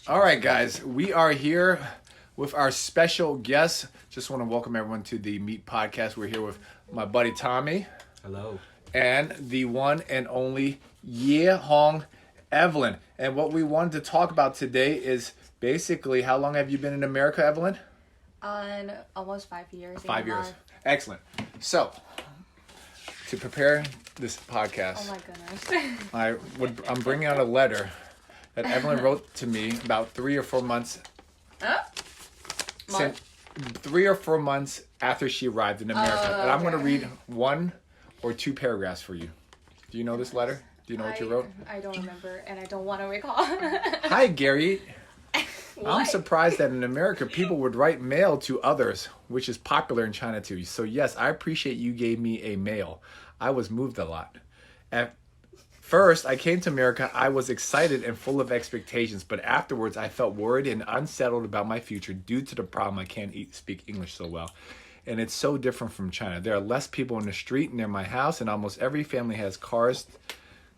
All right, guys, we are here with our special guest. Just want to welcome everyone to the M.E.A.T podcast. We're here with my buddy Tommy. Hello. And the one and only Ye Hong Evelyn. And what we wanted to talk about today is basically, how long have you been in America, Evelyn? Almost 5 years. 5 years. Excellent. So, to prepare this podcast, oh my goodness, I'm bringing out a letter that Evelyn wrote to me about 3 or 4 months. Month? 3 or 4 months after she arrived in America. And I'm going to Okay. read 1 or 2 paragraphs for you. Do you know this letter? Do you know what you wrote? I don't remember, and I don't want to recall. Hi, Gary. I'm What? surprised that in America people would write mail to others, which is popular in China too. So yes, I appreciate you gave me a mail. I was moved a lot. At first, I came to America, I was excited and full of expectations, but afterwards I felt worried and unsettled about my future due to the problem I can't speak English so well. And it's so different from China. There are less people in the street near my house, and almost every family has cars,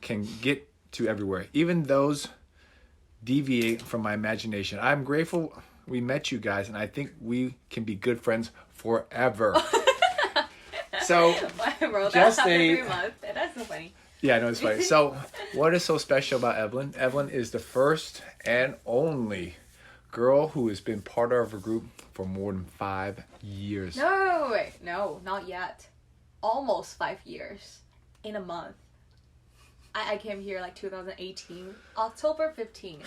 can get to everywhere. Even those deviate from my imagination. I'm grateful we met you guys, and I think we can be good friends forever. So, I wrote just that after a- 3 months. That's so funny. yeah, no, it's funny. So, what is so special about Evelyn? Evelyn is the first and only girl who has been part of a group for more than 5 years. No, wait, no, not yet. Almost 5 years in a month. I came here like 2018, October 15th.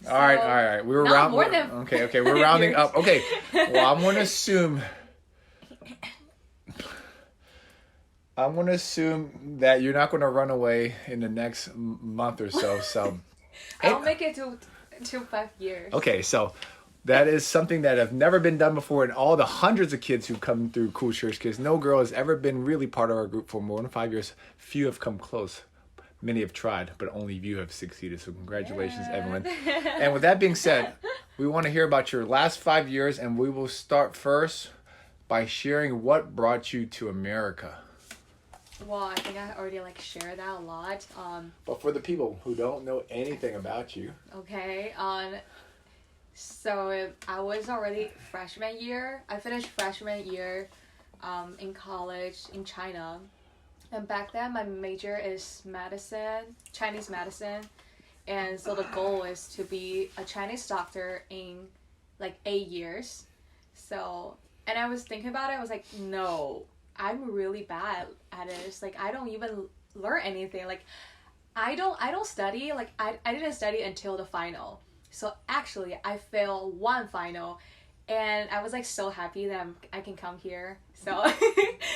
All right. We were Not round. more than Okay. We're rounding up. Okay. Well, I'm gonna assume that you're not gonna run away in the next month or so. So, I'll make it to 5 years. okay. So, that is something that have never been done before, and all the hundreds of kids who come through Cool Church, because no girl has ever been really part of our group for more than 5 years. Few have come close. Many have tried, but only you have succeeded. So congratulations, Yeah. Evelyn. And with that being said, we want to hear about your last 5 years, and we will start first by sharing what brought you to America. Well, I think I already shared that a lot. But for the people who don't know anything about you. Okay. So I was already freshman year. I finished freshman year, in college in China. And back then, my major is medicine, Chinese medicine. And so the goal is to be a Chinese doctor in 8 years. So, and I was thinking about it. I was like, no, I'm really bad at it. It's I don't even learn anything. I don't study. I didn't study until the final. So actually, I failed one final. And I was so happy that I can come here. So,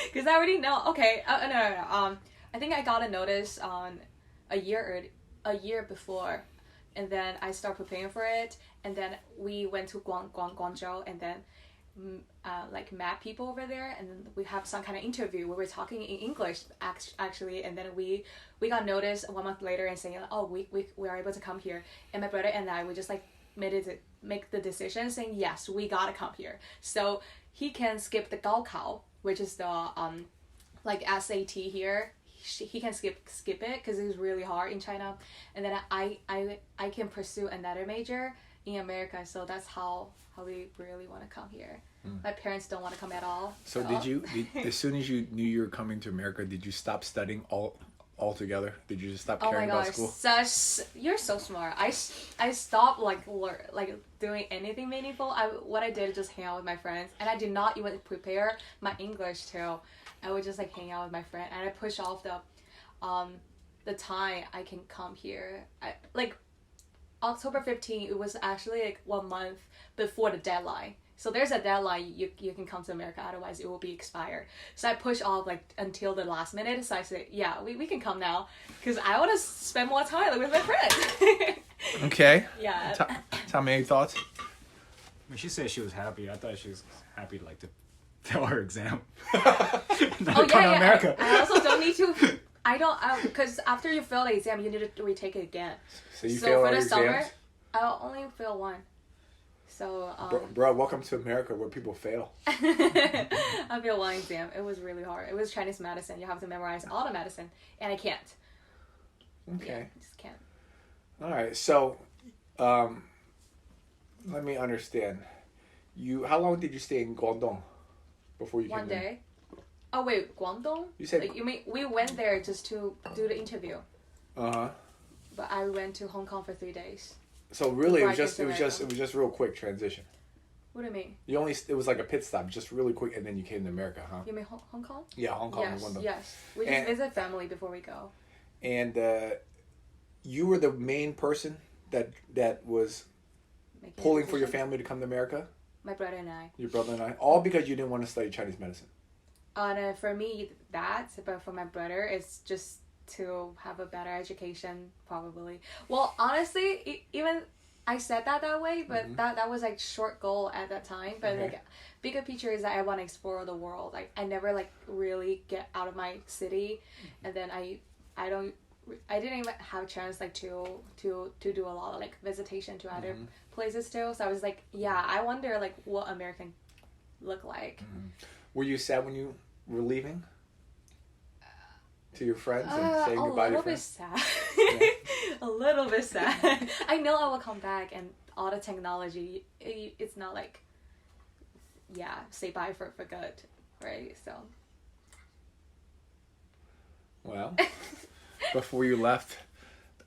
because I already know. Okay, no. I think I got a notice on a year before, and then I started preparing for it. And then we went to Guangzhou, and then met people over there, and then we have some kind of interview. We were talking in English actually, and then we got notice 1 month later and saying, oh, we are able to come here. And my brother and I, we just make the decision saying yes, we gotta come here, so he can skip the Gaokao, which is the SAT here. He can skip it because it's really hard in China, and then I can pursue another major in America. So that's how we really want to come here. My parents don't want to come at all. So as soon as you knew you were coming to America, did you stop studying altogether? Did you just stop caring about school? You're so smart. I stopped doing anything meaningful. What I did is just hang out with my friends, and I did not even prepare my English too. I would just hang out with my friend, and I push off the time I can come here. October 15th, it was actually 1 month before the deadline. So there's a deadline, you can come to America, otherwise it will be expired. So I push off until the last minute. So I said, yeah, we can come now, because I want to spend more time with my friends. Okay. Yeah. Tell me any thoughts? When she said she was happy, I thought she was happy to fail her exam. Oh Come yeah. to America. I also don't need to. I don't, because after you fail the exam, you need to retake it again. So you failed all for your the summer, exams? I'll only fail one. So Bro, welcome to America where people fail. I failed one exam. It was really hard. It was Chinese medicine. You have to memorize all the medicine, and I can't. Okay. Yeah, I just can't. All right. So, let me understand. How long did you stay in Guangdong before you came? One day. Oh wait, Guangdong? You said. Like, you mean we went there just to do the interview? Uh-huh. But I went to Hong Kong for 3 days. So really, Before I it came was to just real quick transition. What do you mean? It was like a pit stop, just really quick, and then you came to America, huh? You mean Hong Kong? Yeah, Hong Kong. Yes, Guangdong. yes. We just And- visit family before we go. And you were the main person that was Making a pulling for your decision. family to come to America. My brother and I. Your brother and I, all because you didn't want to study Chinese medicine. And for me, but for my brother, it's just to have a better education, probably. Well, honestly, even I said that way, but that was like short goal at that time. But like bigger picture is that I want to explore the world. Like I never like really get out of my city, and then I didn't even have a chance like to do a lot of like visitation to other places too. So I was like, yeah, I wonder like what American look like. Were you sad when you were leaving? To your friends and saying A goodbye to your little bit friends? sad. A little bit sad. I know I will come back and all the technology, it's not like, yeah, say bye for good, right? So. Well, before you left,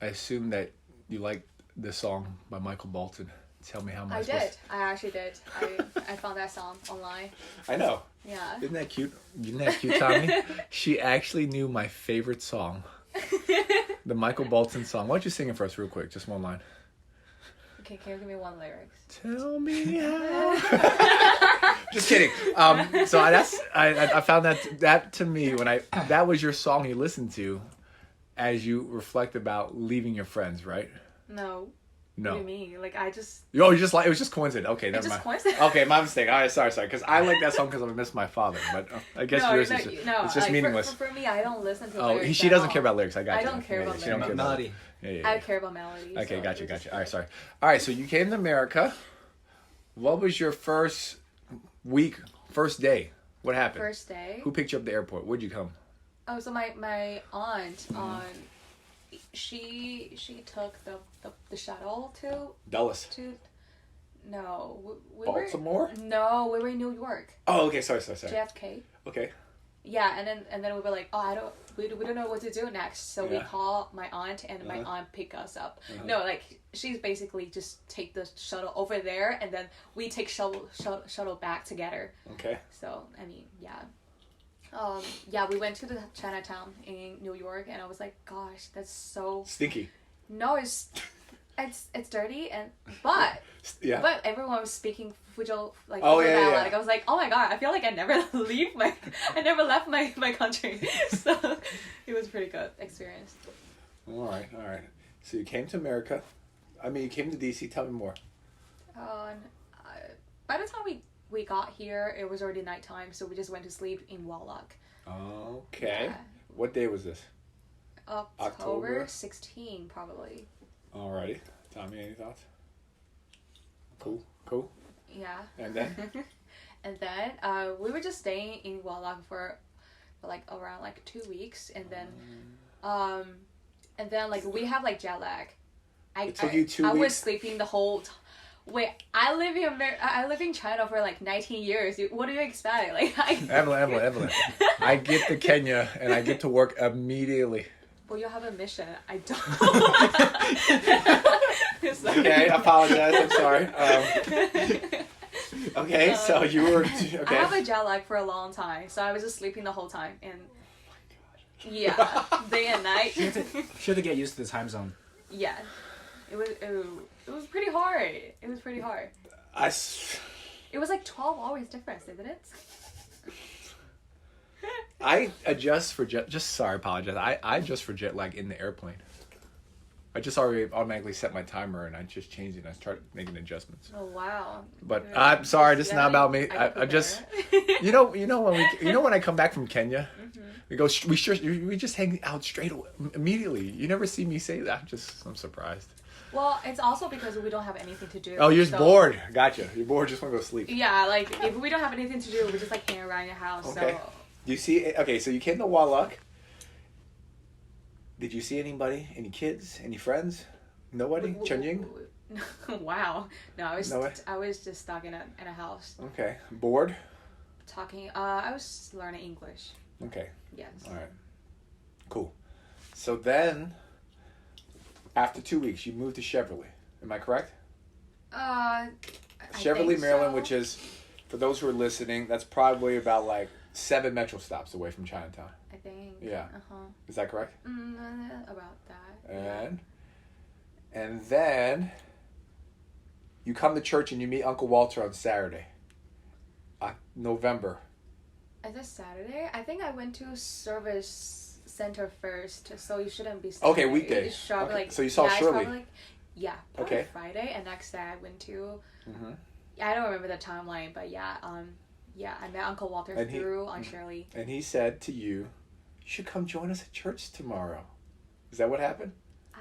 I assume that you liked the song by Michael Bolton. Tell me how am I supposed did. I actually did. I found that song online. I know. Yeah. Isn't that cute? Isn't that cute, Tommy? She actually knew my favorite song. The Michael Bolton song. Why don't you sing it for us real quick? Just one line. Okay, can you give me one lyrics? Tell me how. Just kidding. So I found that to me that was your song you listened to as you reflect about leaving your friends, right? No. No. What do you mean? Like I just. Oh, you just like it was just coincident. Okay, never Just mind. coincident. Okay, my mistake. All right, sorry. Because I like that song because I miss my father. But I guess yours is it's just like, meaningless. For me, I don't listen to Oh, lyrics. she at doesn't all. care about lyrics. I got you. I don't care about she don't lyrics. care about Melody. Yeah. I care about melodies. Okay, so gotcha. it's just- All right, sorry. All right, so you came to America. What was your first week, first day? What happened? First day. Who picked you up at the airport? Where'd you come? Oh, so my aunt she took the shuttle Dulles. to no we Baltimore? no we were in New York. Oh, okay. Sorry. JFK. Okay. Yeah, and then we were like, oh, we don't know what to do next, so we Yeah. call my aunt, and my aunt pick us up. No, like she's basically just take the shuttle over there, and then we take shuttle back together. Okay. So I mean, yeah. Yeah, we went to the Chinatown in New York, and I was like, gosh, that's so Stinky. no, it's dirty, but Yeah. but everyone was speaking Fuzhou like Oh, Fuzhou yeah, dialect. yeah. Like I was like, oh my god, I feel like I never I never left my country. So it was a pretty good experience. All right. So you came to America. I mean, you came to DC. Tell me more. By the time we got here, it was already nighttime, so we just went to sleep in Wallach. Okay. Yeah. What day was this? October October? 16, probably. Alrighty. Tommy, any thoughts? Cool. Yeah. And then? And then we were just staying in Wallach for like around like 2 weeks, and then like we have like jet lag. It took you 2 I was weeks? sleeping the whole time. Wait, I live in China for like 19 years. What do you expect? Like Evelyn. I get to Kenya and I get to work immediately. Well, you have a mission. I don't. Okay, I apologize. I'm sorry. Okay, so you were okay. I have a jet lag for a long time, so I was just sleeping the whole time, and yeah, day and night. She had to get used to the time zone. Yeah, it was pretty hard. It was pretty hard. It was like 12 hours difference, isn't it? I adjust for apologize. I adjust for jet lag in the airplane. I just already automatically set my timer and I just changed it and I start making adjustments. Oh wow. But I'm sorry, this is not about me. I I just you know when I come back from Kenya, we just hang out straight away, immediately. You never see me say that. I'm surprised. Well, it's also because we don't have anything to do. Oh, you're just so- bored. Gotcha. You're bored. Just want to go sleep. Yeah, like if we don't have anything to do, we're just like hanging around your house. Okay. So Do you see? Okay, so you came to Wallach. Did you see anybody? Any kids? Any friends? Nobody? Chenjing? Wow. No, No way? I was just stuck in a house Okay. Bored? talking. I was learning English. Okay. Yes. All right. Cool. So then, after 2 weeks, you moved to Cheverly. Am I correct? I Cheverly, think Maryland, so. which is, for those who are listening, that's probably about like 7 metro stops away from Chinatown. I think. Yeah. Uh-huh. Is that correct? About that. And then you come to church and you meet Uncle Walter on Saturday, November. Is it Saturday? I think I went to service center first, so you shouldn't be Saturday. Okay, weekday. It's probably Okay, like, so you saw yeah, it's Shirley. probably like, yeah, probably Okay. Friday, and next day I went to. Mm-hmm. I don't remember the timeline, but yeah, I met Uncle Walter And through on Shirley. And he said to you, "You should come join us at church tomorrow." Is that what happened?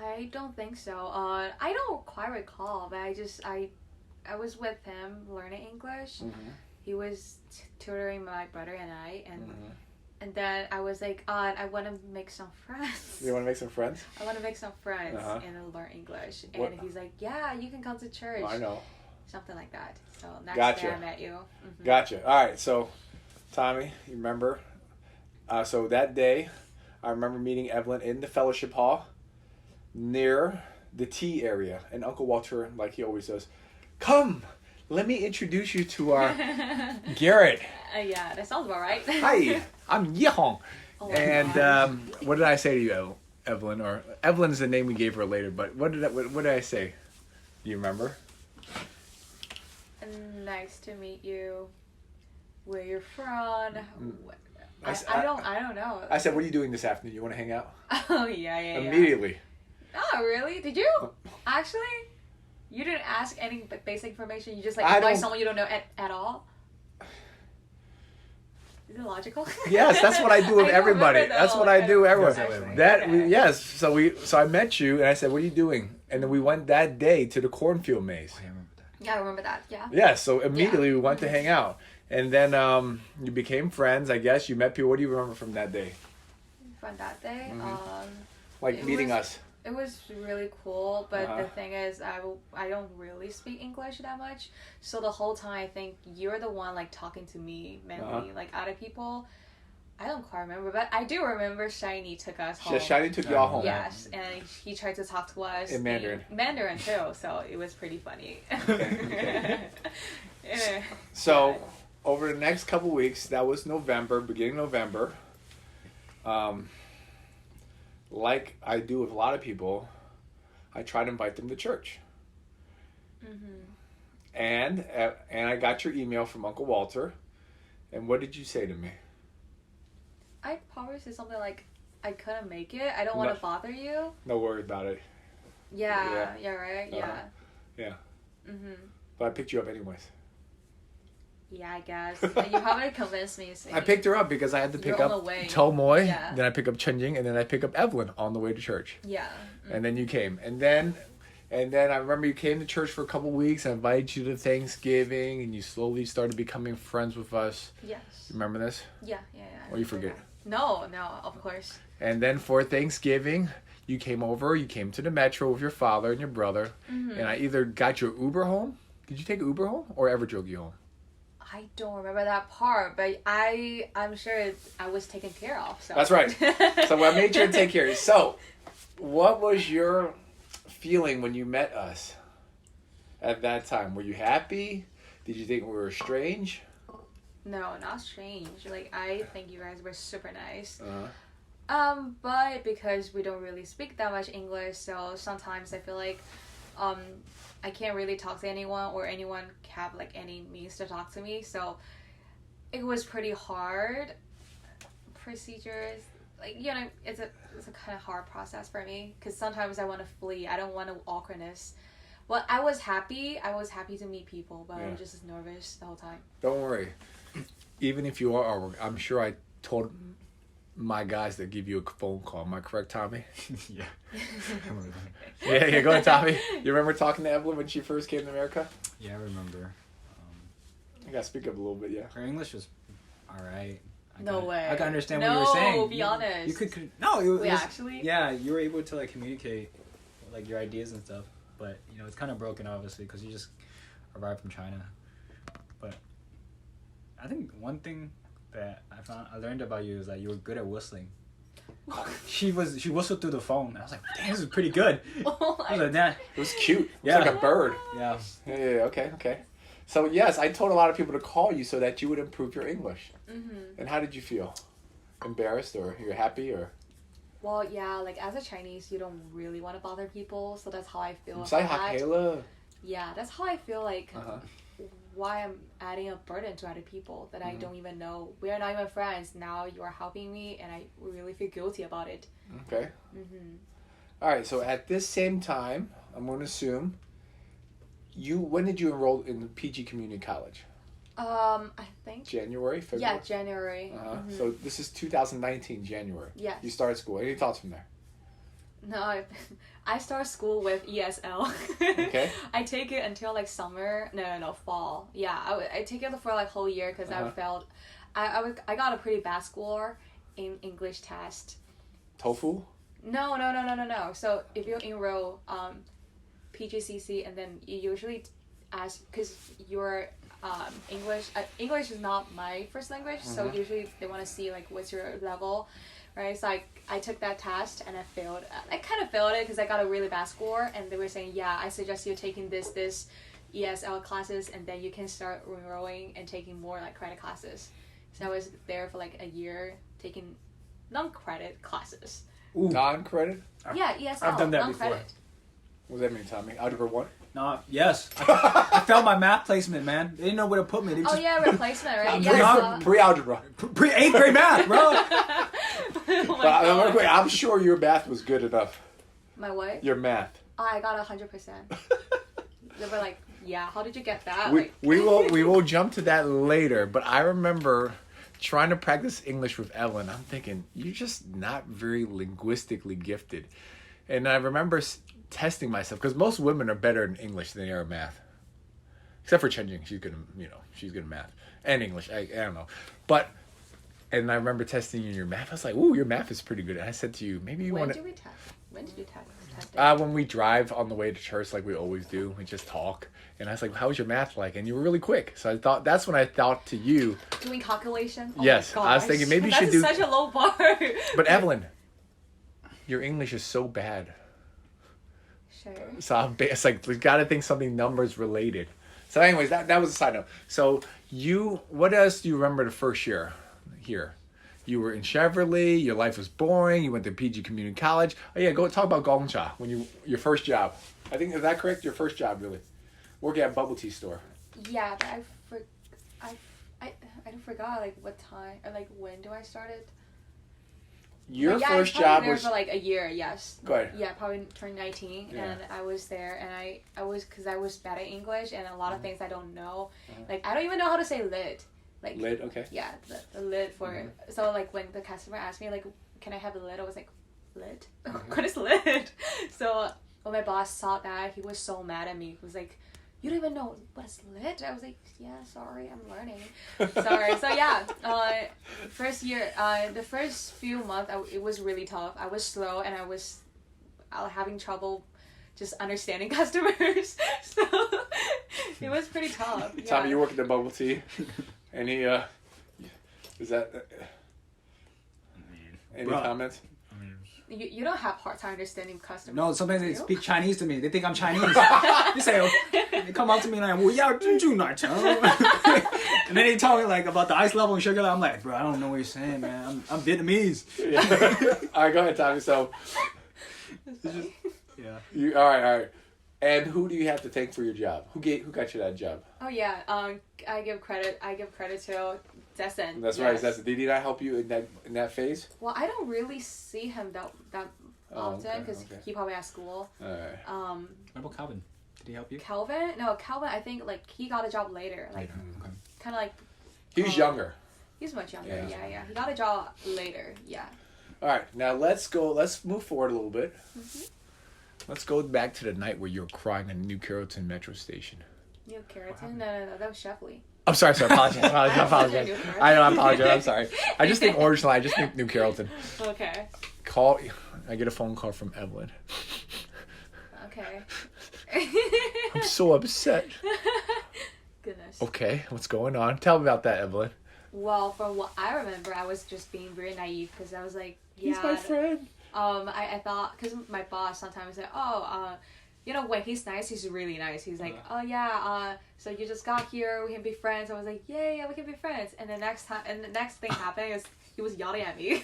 I don't think so. I don't quite recall, but I was with him learning English. Mm-hmm. He was tutoring my brother and I, and Mm-hmm. and then I was like, I want to make some friends. You want to make some friends? I want to make some friends Uh-huh. and learn English. And What- he's like, yeah, you can come to church. I know. Something like that. So next Gotcha. day I met you. Mhm. Gotcha. All right. So, Tommy, you remember? So that day, I remember meeting Evelyn in the fellowship hall near the tea area. And Uncle Walter, like he always does, "Come, let me introduce you to our Garrett. Yeah, that sounds about right. Hi, I'm Yehong." Oh my And God. what did I say to you, Evelyn? Or Evelyn's the name we gave her later. But what did I say? Do you remember? Nice to meet you. Where you're from? I I don't know. I said, "What are you doing this afternoon? You want to hang out?" Oh yeah. Immediately. Oh really? Did you actually? You didn't ask any basic information. You just like I invite don't- someone you don't know at all. Is it logical? Yes, that's what I do with I don't everybody. remember, That's though. what I do with Yes, everyone. I That Okay. yes. So I met you and I said, "What are you doing?" And then we went that day to the cornfield maze. Oh, yeah, I remember that. Yeah, I remember that. Yeah. Yeah. So immediately we went to hang out, and then you became friends. I guess you met people. What do you remember from that day? From that day, Like It meeting was- us. it was really cool. But Uh-huh. the thing is, I don't really speak English that much. So the whole time, I think you're the one like talking to me mainly. Uh-huh. Like other people, I don't quite remember, but I do remember Shiny took us home. Shiny took y'all home. Yes, and he tried to talk to us In Mandarin. Mandarin too, so it was pretty funny. Okay. Yeah. So over the next couple weeks, that was November, beginning November. Like I do with a lot of people, I try to invite them to church. And I got your email from Uncle Walter, and what did you say to me? I probably said something like, I couldn't make it. I don't want No. to bother you. No worry about it. Yeah, right? Uh-huh. Yeah. Yeah. But I picked you up anyways. Yeah, I guess. Like, you probably convinced me. I picked her up because I had to You're pick on up the way. Tomoy, Yeah. then I pick up Chenjing, and then I pick up Evelyn on the way to church. Yeah. And then you came. And then I remember you came to church for a couple weeks. I invited you to Thanksgiving, and you slowly started becoming friends with us. Yes. You remember this? Yeah. Or you forget? No, of course. And then for Thanksgiving, you came to the metro with your father and your brother, and I either got your Uber home. Did you take Uber home or ever drove you home? I don't remember that part, but I'm sure I was taken care of. So. That's right. So I made sure to take care of you. So, what was your feeling when you met us at that time? Were you happy? Did you think we were strange? No, not strange. Like, I think you guys were super nice. Uh-huh. But because we don't really speak that much English, so sometimes I feel like I can't really talk to anyone, or anyone have like any means to talk to me. So it was pretty hard. Procedures, like, you know, it's a kind of hard process for me, because sometimes I want to flee. I don't want awkwardness. Well, I was happy to meet people, but I'm just nervous the whole time. Don't worry. Even if you are, I'm sure I told my guys to give you a phone call. Am I correct, Tommy? Yeah. I remember that. Yeah, go ahead, Tommy. You remember talking to Evelyn when she first came to America? Yeah, I remember. I gotta speak up a little bit, yeah. Her English was alright. No way. I can understand what you were saying. No, be honest. You could no, it was, Wait, actually? Yeah, you were able to like communicate like your ideas and stuff. but you know it's kind of broken obviously because you just arrived from China. But I think one thing that I learned about you is that you were good at whistling. She whistled through the phone. I was like, damn, this is pretty good. Oh I was like, nah. It was cute. It was Yeah. like a bird. Yeah. Yeah, okay. So yes, I told a lot of people to call you so that you would improve your English. Mm-hmm. And how did you feel? Embarrassed or you're happy or? Well, yeah, like as a Chinese, you don't really want to bother people, so that's how I feel. Say about that. hakela. Yeah, that's how I feel like Uh-huh. why I'm adding a burden to other people that I Mhm. don't even know. We are not even friends. Now you are helping me, and I really feel guilty about it. Okay. Mm-hmm. All right. So at this same time, I'm going to assume when did you enroll in PG Community College? I think. January, February. Yeah, January. Uh-huh. Mhm. So this is 2019 January. Yes. You started school. Any thoughts from there? No, I start school with ESL. Okay. I take it until like summer. No, fall. Yeah, I take it for like whole year because Uh-huh. I felt I got a pretty bad score in English test. TOEFL. No. So if you enroll PGCC and then you usually ask because your English is not my first language, so Mhm. usually they want to see like what's your level, right? So I took that test and I failed. I kind of failed it because I got a really bad score, and they were saying, yeah, I suggest you taking this ESL classes, and then you can start enrolling and taking more like credit classes. So I was there for like a year taking non-credit classes. Ooh. Non-credit. Yeah, ESL. I've done that non-credit. before. What does that mean, Tommy? Algebra 1? No, yes. I failed my math placement, man. They didn't know where to put me. They Oh just yeah, replacement, right? Pre- Yeah. Pre-algebra. pre 8th grade math, bro. Oh my But God. I'm sure your math was good enough. My what? Your math. Oh, I got 100%. They were like, yeah, how did you get that? we, Like, we will jump to that later, but I remember trying to practice English with Ellen. I'm thinking, you're just not very linguistically gifted. And I remember testing myself, because most women are better in English than they are in math. Except for Chen Jing, she's good in, she's good in math. And English, I don't know. But, and I remember testing you in your math. I was like, ooh, your math is pretty good. And I said to you, maybe you when want did to... we test? When did you test it? When we drive on the way to church, like we always do, we just talk. And I was like, how was your math like? And you were really quick. So I thought, that's when I thought to you. Doing calculation? Oh Yes, my I was gosh. thinking maybe you should That's do... such a low bar. But Evelyn, your English is so bad. Sure. So it's like, we got to think something numbers related. So anyways, that was a side note. So what else do you remember the first year here? You were in Cheverly, your life was boring, you went to PG Community College. Oh yeah, go talk about Gongcha, your first job. I think, is that correct? Your first job, really? Working at a bubble tea store. Yeah, but I forgot like what time or like when do I started? Your Yeah, first I was probably job there was... for like a year. Yes. Go ahead. Yeah, probably turned 19, Yeah. and I was there, and I was because I was bad at English and a lot of things I don't know. Uh-huh. Like I don't even know how to say lid. Like Lid, okay. Yeah, the lid for so like when the customer asked me like, can I have the lid? I was like, lid? What is lid? So when my boss saw that, he was so mad at me. He was like, you don't even know what is lid? I was like, yeah, sorry, I'm learning. Sorry. So yeah, first year, the first few months, it was really tough. I was slow and I was having trouble just understanding customers. So it was pretty tough. Yeah. Tommy, you work at the bubble tea. Any, is that... any Bruh. comments? You don't have hard time understanding customers. No, sometimes they You? speak Chinese to me. They think I'm Chinese. They say, they come up to me like, 我要珍珠奶茶. And then they tell me like about the ice level and sugar level. I'm like, bro, I don't know what you're saying, man. I'm Vietnamese. Yeah. All right, go ahead, Tommy. So, Yeah. all right. And who do you have to thank for your job? Who got you that job? Oh yeah, I give credit to Dessen. That's right. Did he not help you in that phase? Well, I don't really see him that often okay, because okay. he probably at school. All right. What about Calvin? Did he help you? Calvin, I think like he got a job later, like Okay. kind of like. He was younger. He's much younger. Yeah. Yeah. He got a job later. Yeah. All right. Now let's move forward a little bit. Mm-hmm. Let's go back to the night where you were crying in New Carrollton Metro Station. New Carrollton? No, that was Shepley. I'm sorry. Apologize. I know. I apologize. I'm sorry. I just think Orange Line. I just think New Carrollton. Okay. I get a phone call from Evelyn. Okay. I'm so upset. Goodness. Okay, what's going on? Tell me about that, Evelyn. Well, from what I remember, I was just being very naive because I was like, yeah. He's my friend. I thought, because my boss sometimes said, you know, when he's nice, he's really nice. He's like, oh yeah, so you just got here, we can be friends. I was like, yeah, we can be friends. And the next thing happened is he was yelling at me.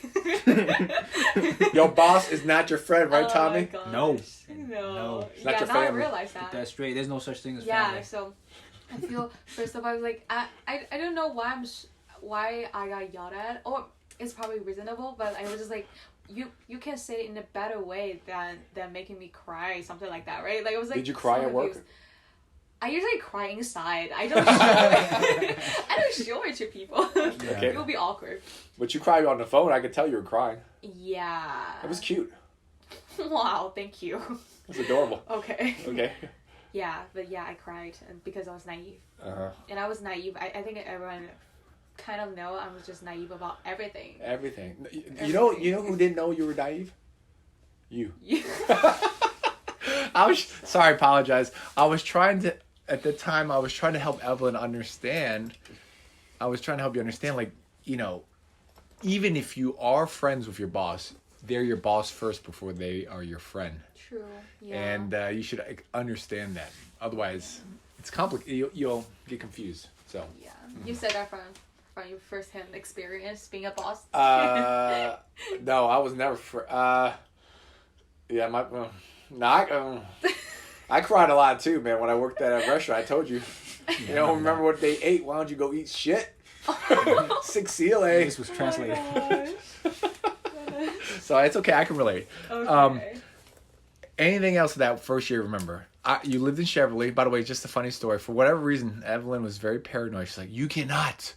Your boss is not your friend, right, Tommy? Oh my No. gosh. No. No. It's not your now I family. realize that. That's straight. There's no such thing as Yeah, family. so I feel first of all, I was like, I don't know why I got yelled at, or it's probably reasonable, but I was just like, you can say it in a better way than making me cry, something like that, right? Like I was like, Did you cry so at work? confused. I usually cry inside. I don't show it. I don't show it to people. Okay. It will be awkward. But you cried on the phone. I could tell you were crying. Yeah. That was cute. Wow, thank you. It was adorable. Okay. Okay. Yeah, but yeah, I cried because I was naive. Uh-huh. And I was naive. I think everyone kind of know I was just naive about everything. Everything. You know who didn't know you were naive? You. Apologize. At the time, I was trying to help Evelyn understand. I was trying to help you understand, like, you know, even if you are friends with your boss, they're your boss first before they are your friend. True. Yeah. And you should understand that. Otherwise, it's complicated. You'll get confused. So. Yeah. You said that from your first-hand experience being a boss. No, I was never. I cried a lot too, man. When I worked at a restaurant, I told you. You don't remember what they ate? Why don't you go eat shit? 6 CLA. This was translated. So it's okay. I can relate. Okay. Anything else that first year? Remember, you lived in Cheverly. By the way, just a funny story. For whatever reason, Evelyn was very paranoid. She's like, "You cannot."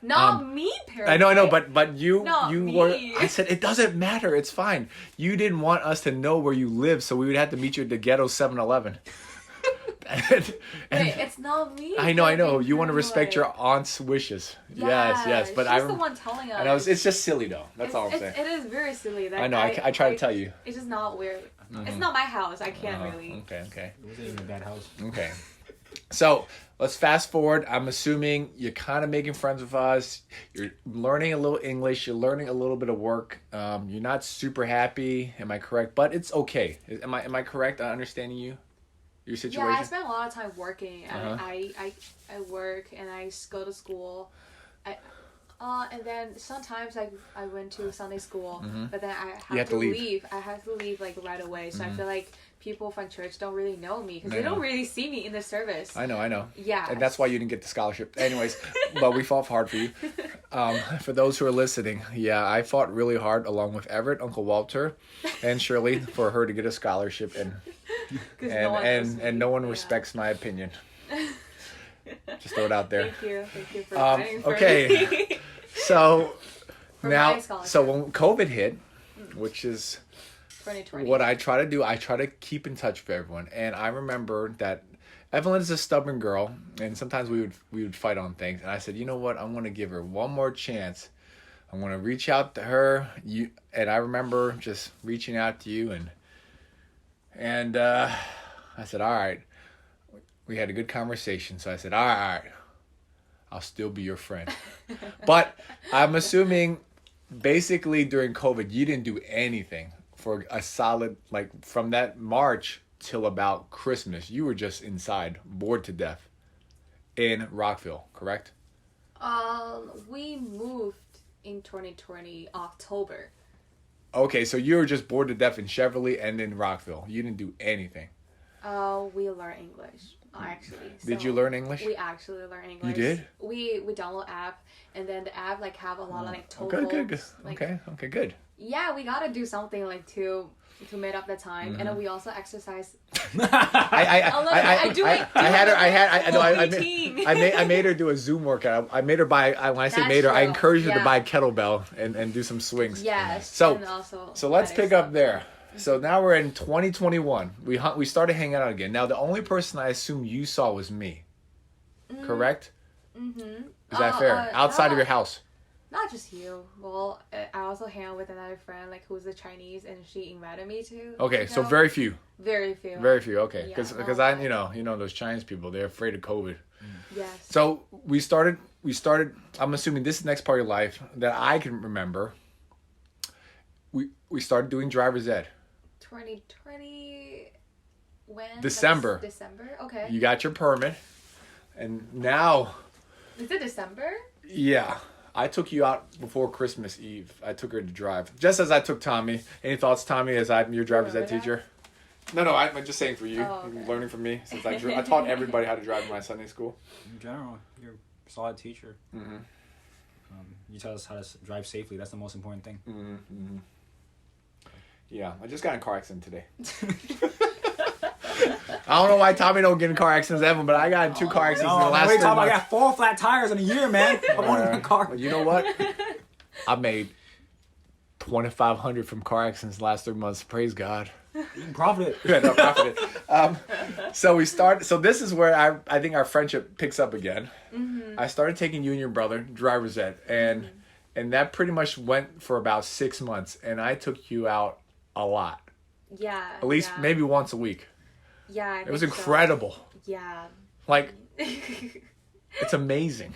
Not me, paranoid. I know, but you Not you me. were. I said it doesn't matter. It's fine. You didn't want us to know where you live, so we would have to meet you at the ghetto 7-Eleven. and Wait, it's not me. I know. being You want to respect your paranoid. aunt's wishes. Yes. But she's the one telling us. I know it's just silly though. That's all I'm saying. It is very silly. That I know. I try to tell you. It's just not weird. It's not my house. I can't really. Okay. It wasn't even a bad house. Okay. So let's fast forward. I'm assuming you're kind of making friends with us. You're learning a little English. You're learning a little bit of work. You're not super happy. Am I correct? But it's okay. Am I correct on understanding you? Your situation? Yeah, I spend a lot of time working. Uh-huh. I work and I go to school. And then sometimes I went to Sunday school, but then I have to leave. I have to leave like right away. So I feel like people from church don't really know me because they don't really see me in the service. I know. Yeah. And that's why you didn't get the scholarship. Anyways, but we fought hard for you. For those who are listening, yeah, I fought really hard along with Everett, Uncle Walter, and Shirley for her to get a scholarship, and no one respects my opinion. Just throw it out there. Thank you for fighting for okay. me. So For now, my scholarship. so when COVID hit, which is 2020. what I try to do, I try to keep in touch with everyone. And I remember that Evelyn is a stubborn girl, and sometimes we would fight on things. And I said, you know what? I'm going to give her one more chance. I'm going to reach out to her. And I remember just reaching out to you, and I said, all right. We had a good conversation, so I said, all right. I'll still be your friend. But I'm assuming basically during COVID, you didn't do anything for a solid, like from that March till about Christmas. You were just inside, bored to death in Rockville, correct? We moved in 2020 October. Okay, so you were just bored to death in Cheverly and in Rockville. You didn't do anything. We learn English. Actually. Did So you learn English? We actually learn English. You did? We download app, and then the app like have a lot of like tokens. Good. Like, Okay, good. Yeah, we gotta do something like to make up the time, and then we also exercise. I I made her do a Zoom workout. I made her buy. When I say That's made her, I true. encouraged her to Yeah. buy a kettlebell and do some swings. Yes. So- and also So let's other pick stuff. up there. So now we're in 2021. We started hanging out again. Now the only person I assume you saw was me. Correct? Mm-hmm. Is that fair? Outside of your house. Not just you. Well, I also hang out with another friend, like who's a Chinese, and she invited me to. Okay, to so go. very few. Very few. Very few. Okay, Yeah, because not I much. you know those Chinese people, they're afraid of COVID. Yes. So we started. I'm assuming this is the next part of your life that I can remember. We started doing driver's ed. 2020. When? December. Like, December. Okay. You got your permit, and now, Is it December? yeah, I took you out before Christmas Eve. I took her to drive, just as I took Tommy. Any thoughts, Tommy, as I'm your driver's ed remember that? teacher? No, I'm just saying for you. Oh, okay. You're learning from me since I taught everybody how to drive in my Sunday school. In general, you're a solid teacher. Mm-hmm. You tell us how to drive safely. That's the most important thing. Mm-hmm. Mm-hmm. Yeah, I just got in a car accident today. I don't know why Tommy don't get in car accidents ever, but I got in 2 car accidents in the last 3 wait, Tom, I months. got 4 flat tires in a year, man. I'm only in a car. You know what? I made $2,500 from car accidents the last 3 months. Praise God. You can profit it. Yeah, no, profited. So this is where I think our friendship picks up again. Mm-hmm. I started taking you and your brother driver's ed, and that pretty much went for about 6 months, and I took you out a lot, Yeah. at least yeah. maybe once a week. Yeah. I It was think so. incredible. Yeah. Like, it's amazing.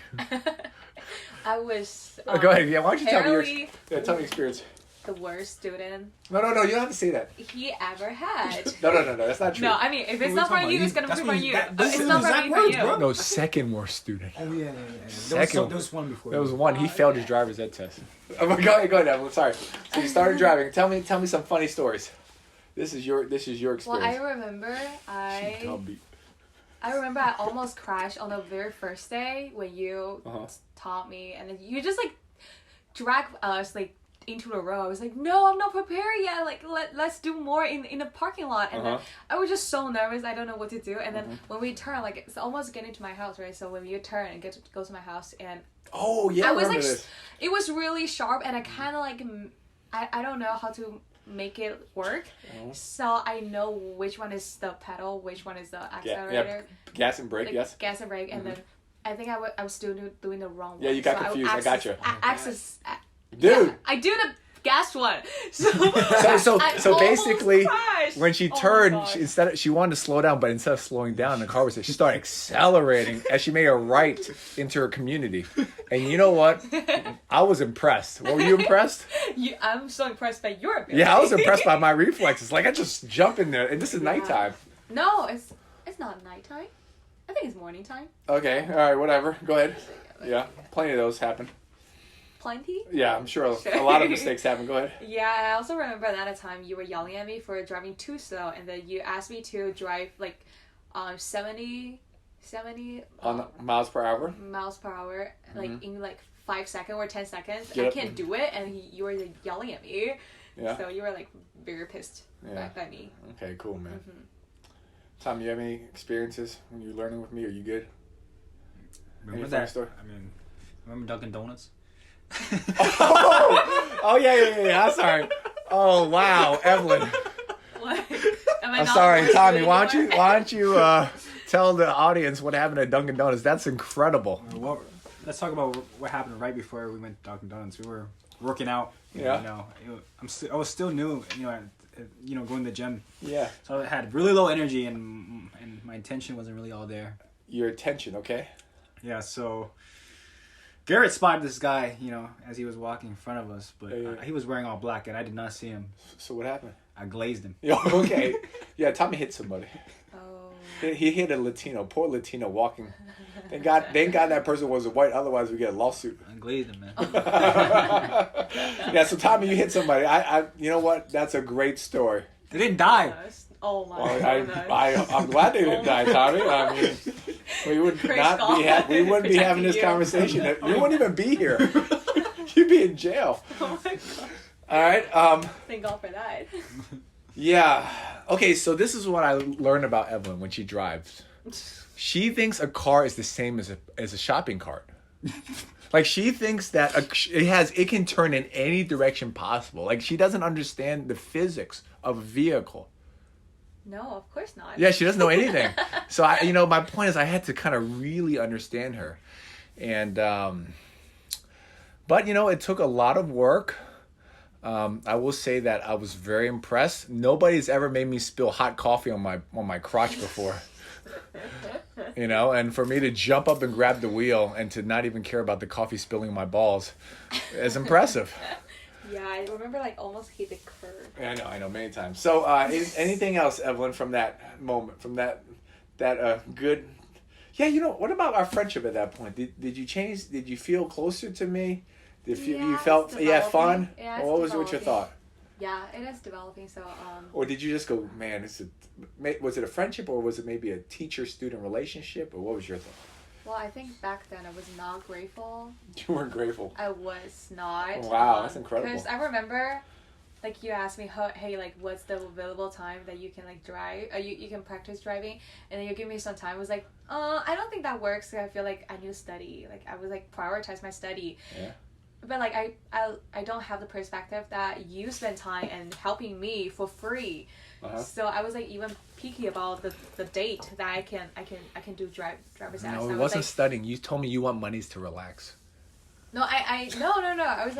I was. Go ahead. Yeah, why don't you tell me your apparently tell me experience? the worst student No, you don't have to say that. he ever had. No, that's not true. No, I mean, if it's What not are for we you, it's talking gonna about? be for you. This It's is not for exact me, for words, you. bro. No, second worst student. Oh, yeah. Second. There was one before. There was one. He Oh, failed okay. his driver's ed test. Oh my God, go ahead, Evelyn. Sorry. So you started driving. Tell me some funny stories. This is your experience. Well, I remember I remember I almost crashed on the very first day when you taught me, and then you just like dragged us like into the road. I was like, no, I'm not prepared yet. Like, let's do more in the parking lot. And then I was just so nervous. I don't know what to do. And then when we turn, like it's almost getting to my house, right? So when you turn and go to my house, and oh yeah, I was like, this. it was really sharp, and I kind of like I don't know how to make it work. So I know which one is the pedal, which one is the accelerator. Yeah, gas and brake, Like, yes. Gas and brake, and then I think I was still doing the wrong one. Yeah, you got confused. I got you. Dude. Yeah, I do the gas one. So So basically, crashed. when she Oh my turned, God. she wanted to slow down, but instead of slowing down, the car was she started accelerating as she made a right into her community. And you know what? I was impressed. Were you impressed? I'm so impressed by your ability. Yeah, I was impressed by my reflexes. Like I just jump in there, and this is nighttime. No, it's not nighttime. I think it's morning time. Okay, all right, whatever. Go ahead. Yeah, plenty of those happen. Plenty. Yeah, I'm sure a lot of mistakes happen. Go ahead. Yeah, I also remember that at a time you were yelling at me for driving too slow, and then you asked me to drive like 70 On miles per hour. miles per hour, like in like 5 seconds or 10 seconds. Yep. I can't do it, and you were like, yelling at me. Yeah. So you were like very pissed by me. Okay, cool, man. Tom, you have any experiences when you're learning with me? Are you good? Remember Any funny that? story? I mean, remember Dunkin' Donuts? Oh yeah. I'm sorry. Oh wow, Evelyn. What? Am I I'm not sorry, worth Tommy. it Why anymore? don't you tell the audience what happened at Dunkin' Donuts? That's incredible. Well, let's talk about what happened right before we went to Dunkin' Donuts. We were working out. Yeah. You know, I was still new. Going to the gym. Yeah. So I had really low energy, and my intention wasn't really all there. Your attention, okay? Yeah. So Garrett spotted this guy, as he was walking in front of us, but Yeah. he was wearing all black, and I did not see him. So what happened? I glazed him. Yeah, okay. Yeah, Tommy hit somebody. Oh. He hit a Latino, poor Latino walking. Thank God that person was white. Otherwise, we get a lawsuit. I glazed him, man. Yeah. So Tommy, you hit somebody. I you know what? That's a great story. They didn't die. Oh my Well, goodness. I'm glad they didn't die, Tommy. I mean, we would Praise not God be we wouldn't be for having this protecting you. conversation. You wouldn't even be here. You'd be in jail. Oh my God. All right. Thank God for that. Yeah. Okay. So this is what I learned about Evelyn when she drives. She thinks a car is the same as a shopping cart. Like she thinks that it can turn in any direction possible. Like she doesn't understand the physics of a vehicle. No, of course not. Yeah, she doesn't know anything. So my point is I had to kind of really understand her. And But it took a lot of work. I will say that I was very impressed. Nobody's ever made me spill hot coffee on my crotch before. And for me to jump up and grab the wheel and to not even care about the coffee spilling on my balls is impressive. Yeah, I remember almost hit the curb. Yeah, I know, many times. So, anything else, Evelyn, from that moment, from that good? Yeah, what about our friendship at that point? Did you change? Did you feel closer to me? You felt fun? Yeah, What's your thought? Yeah, it is developing. So Or did you just go, man? Was it a friendship, or was it maybe a teacher-student relationship, or what was your thought? Well, I think back then I was not grateful. You weren't grateful. I was not. Wow, that's incredible. Because I remember, you asked me, hey, what's the available time that you can drive? You can practice driving, and then you give me some time. I was like, I don't think that works. Cause I feel like I need to study. I was prioritize my study. Yeah. But I don't have the perspective that you spend time and helping me for free. Uh-huh. So I was even picky about the date that I can do driver's ed. No, So it wasn't studying. You told me you want monies to relax. No, no. I was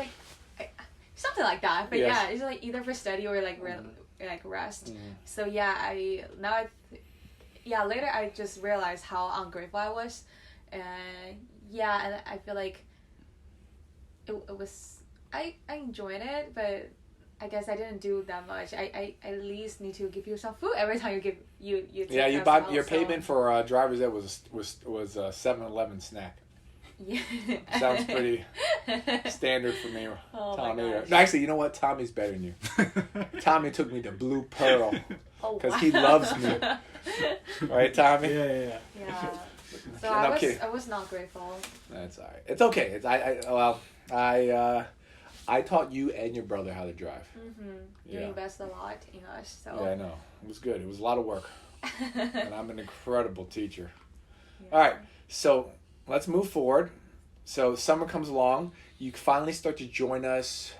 something like that. But Yes. yeah, it's either for study or rest. Mm. So yeah, later I just realized how ungrateful I was, and I feel like it was I enjoyed it, but I guess I didn't do that much. I at least need to give you some food every time you give you take Yeah, your so. payment for driver's ed was a 7-Eleven snack. Yeah. Sounds pretty standard for me, Oh Tommy. my gosh. No, actually, you know what? Tommy's better than you. Tommy took me to Blue Pearl Oh, because wow. he loves me. Right, Tommy? Yeah. Yeah. So No, I'm kidding. I was not grateful. That's all right. It's okay. I taught you and your brother how to drive. You Yeah. invest a lot in us. So. Yeah, I know. It was good. It was a lot of work. And I'm an incredible teacher. Yeah. All right. So let's move forward. So summer comes along. You finally start to join us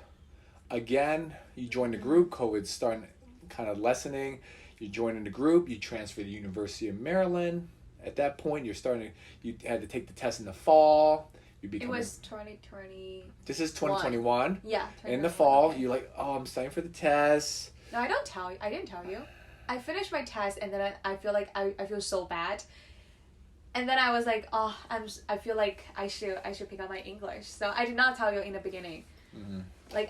again. You join the group. COVID's starting kind of lessening. You join in the group. You transfer to the University of Maryland. At that point, you had to take the test in the fall. It was 2020. This is 2021. Yeah. In the fall, okay. you're like, oh, I'm studying for the test. No, I didn't tell you. I finished my test and then I feel like I feel so bad. And then I was like, oh, I feel like I should pick up my English. So I did not tell you in the beginning. Mm-hmm.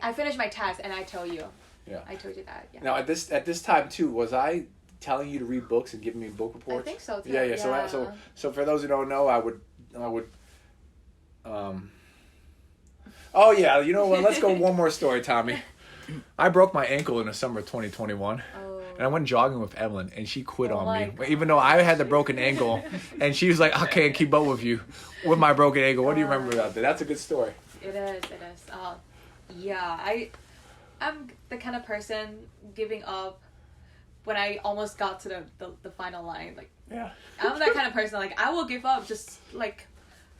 I finished my test and I told you. Yeah. I told you that. Yeah. Now at this time too, was I telling you to read books and giving me book reports? I think so too. Yeah. So for those who don't know, I would. Oh yeah, you know what? Let's go one more story, Tommy. I broke my ankle in the summer of 2021. Oh. And I went jogging with Evelyn, and she quit Oh on my me. God. Even though I had the broken ankle, and she was like, I can't keep up with you with my broken ankle. What do you remember about that? That's a good story. It is. Yeah, I'm the kind of person giving up when I almost got to the final line. Yeah. I'm that kind of person. I will give up just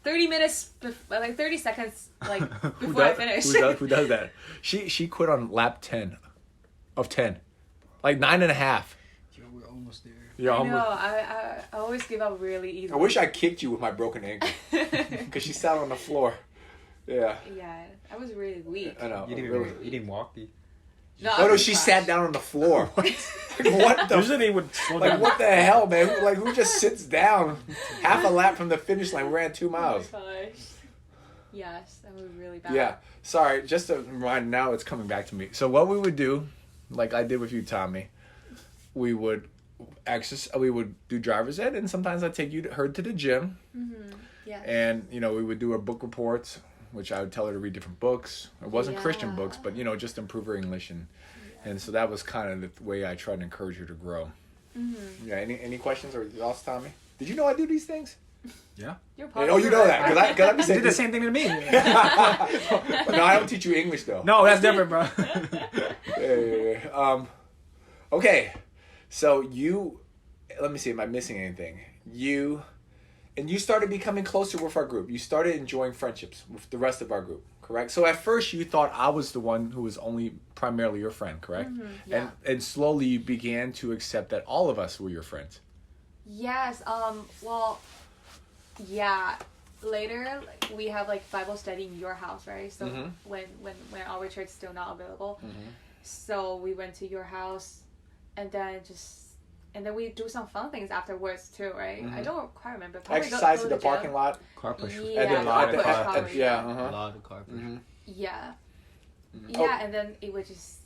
30 minutes, 30 seconds, before I finish. Who does that? She quit on lap 10 of 10. 9.5. Yo, we're almost there. Yeah, I know. I always give up really easily. I wish I kicked you with my broken ankle. Because she sat on the floor. Yeah. Yeah, I was really weak. I know. You didn't walk. No, she sat down on the floor. What the? Usually they would slow down. What the hell, man? Who just sits down half a lap from the finish line? We ran 2 miles. Oh my gosh. Yes, that was really bad. Yeah. Sorry, just a reminder, now it's coming back to me. So what we would do, like I did with you, Tommy, we would do driver's ed, and sometimes I'd take her to the gym. Mm-hmm. Yeah. And, we would do our book reports, which I would tell her to read different books. It wasn't Christian books, but, just improve her English. And so that was kind of the way I tried to encourage her to grow. Mm-hmm. Yeah, any questions or thoughts, Tommy? Did you know I do these things? Yeah. You're Oh, you know that, because I'd be You saying did the same thing to me. No, I don't teach you English, though. No, that's different, bro. Yeah. Okay, so let me see, am I missing anything? You started becoming closer with our group. You started enjoying friendships with the rest of our group, correct? So at first you thought I was the one who was only primarily your friend, correct? Mm-hmm. Yeah. And slowly you began to accept that all of us were your friends. Yes. Well. Yeah. later like, we have like Bible study in your house, right? So Mhm. when our church is still not available, Mhm. so we went to your house, and then we do some fun things afterwards too, right? I Mhm. don't quite remember. Probably Exercise go in to the gym. parking lot. Car push. Yeah, And then car at the- push, at- probably. yeah. A Uh-huh. lot of car push. Mhm. Yeah. Mhm. Yeah, and then it was just.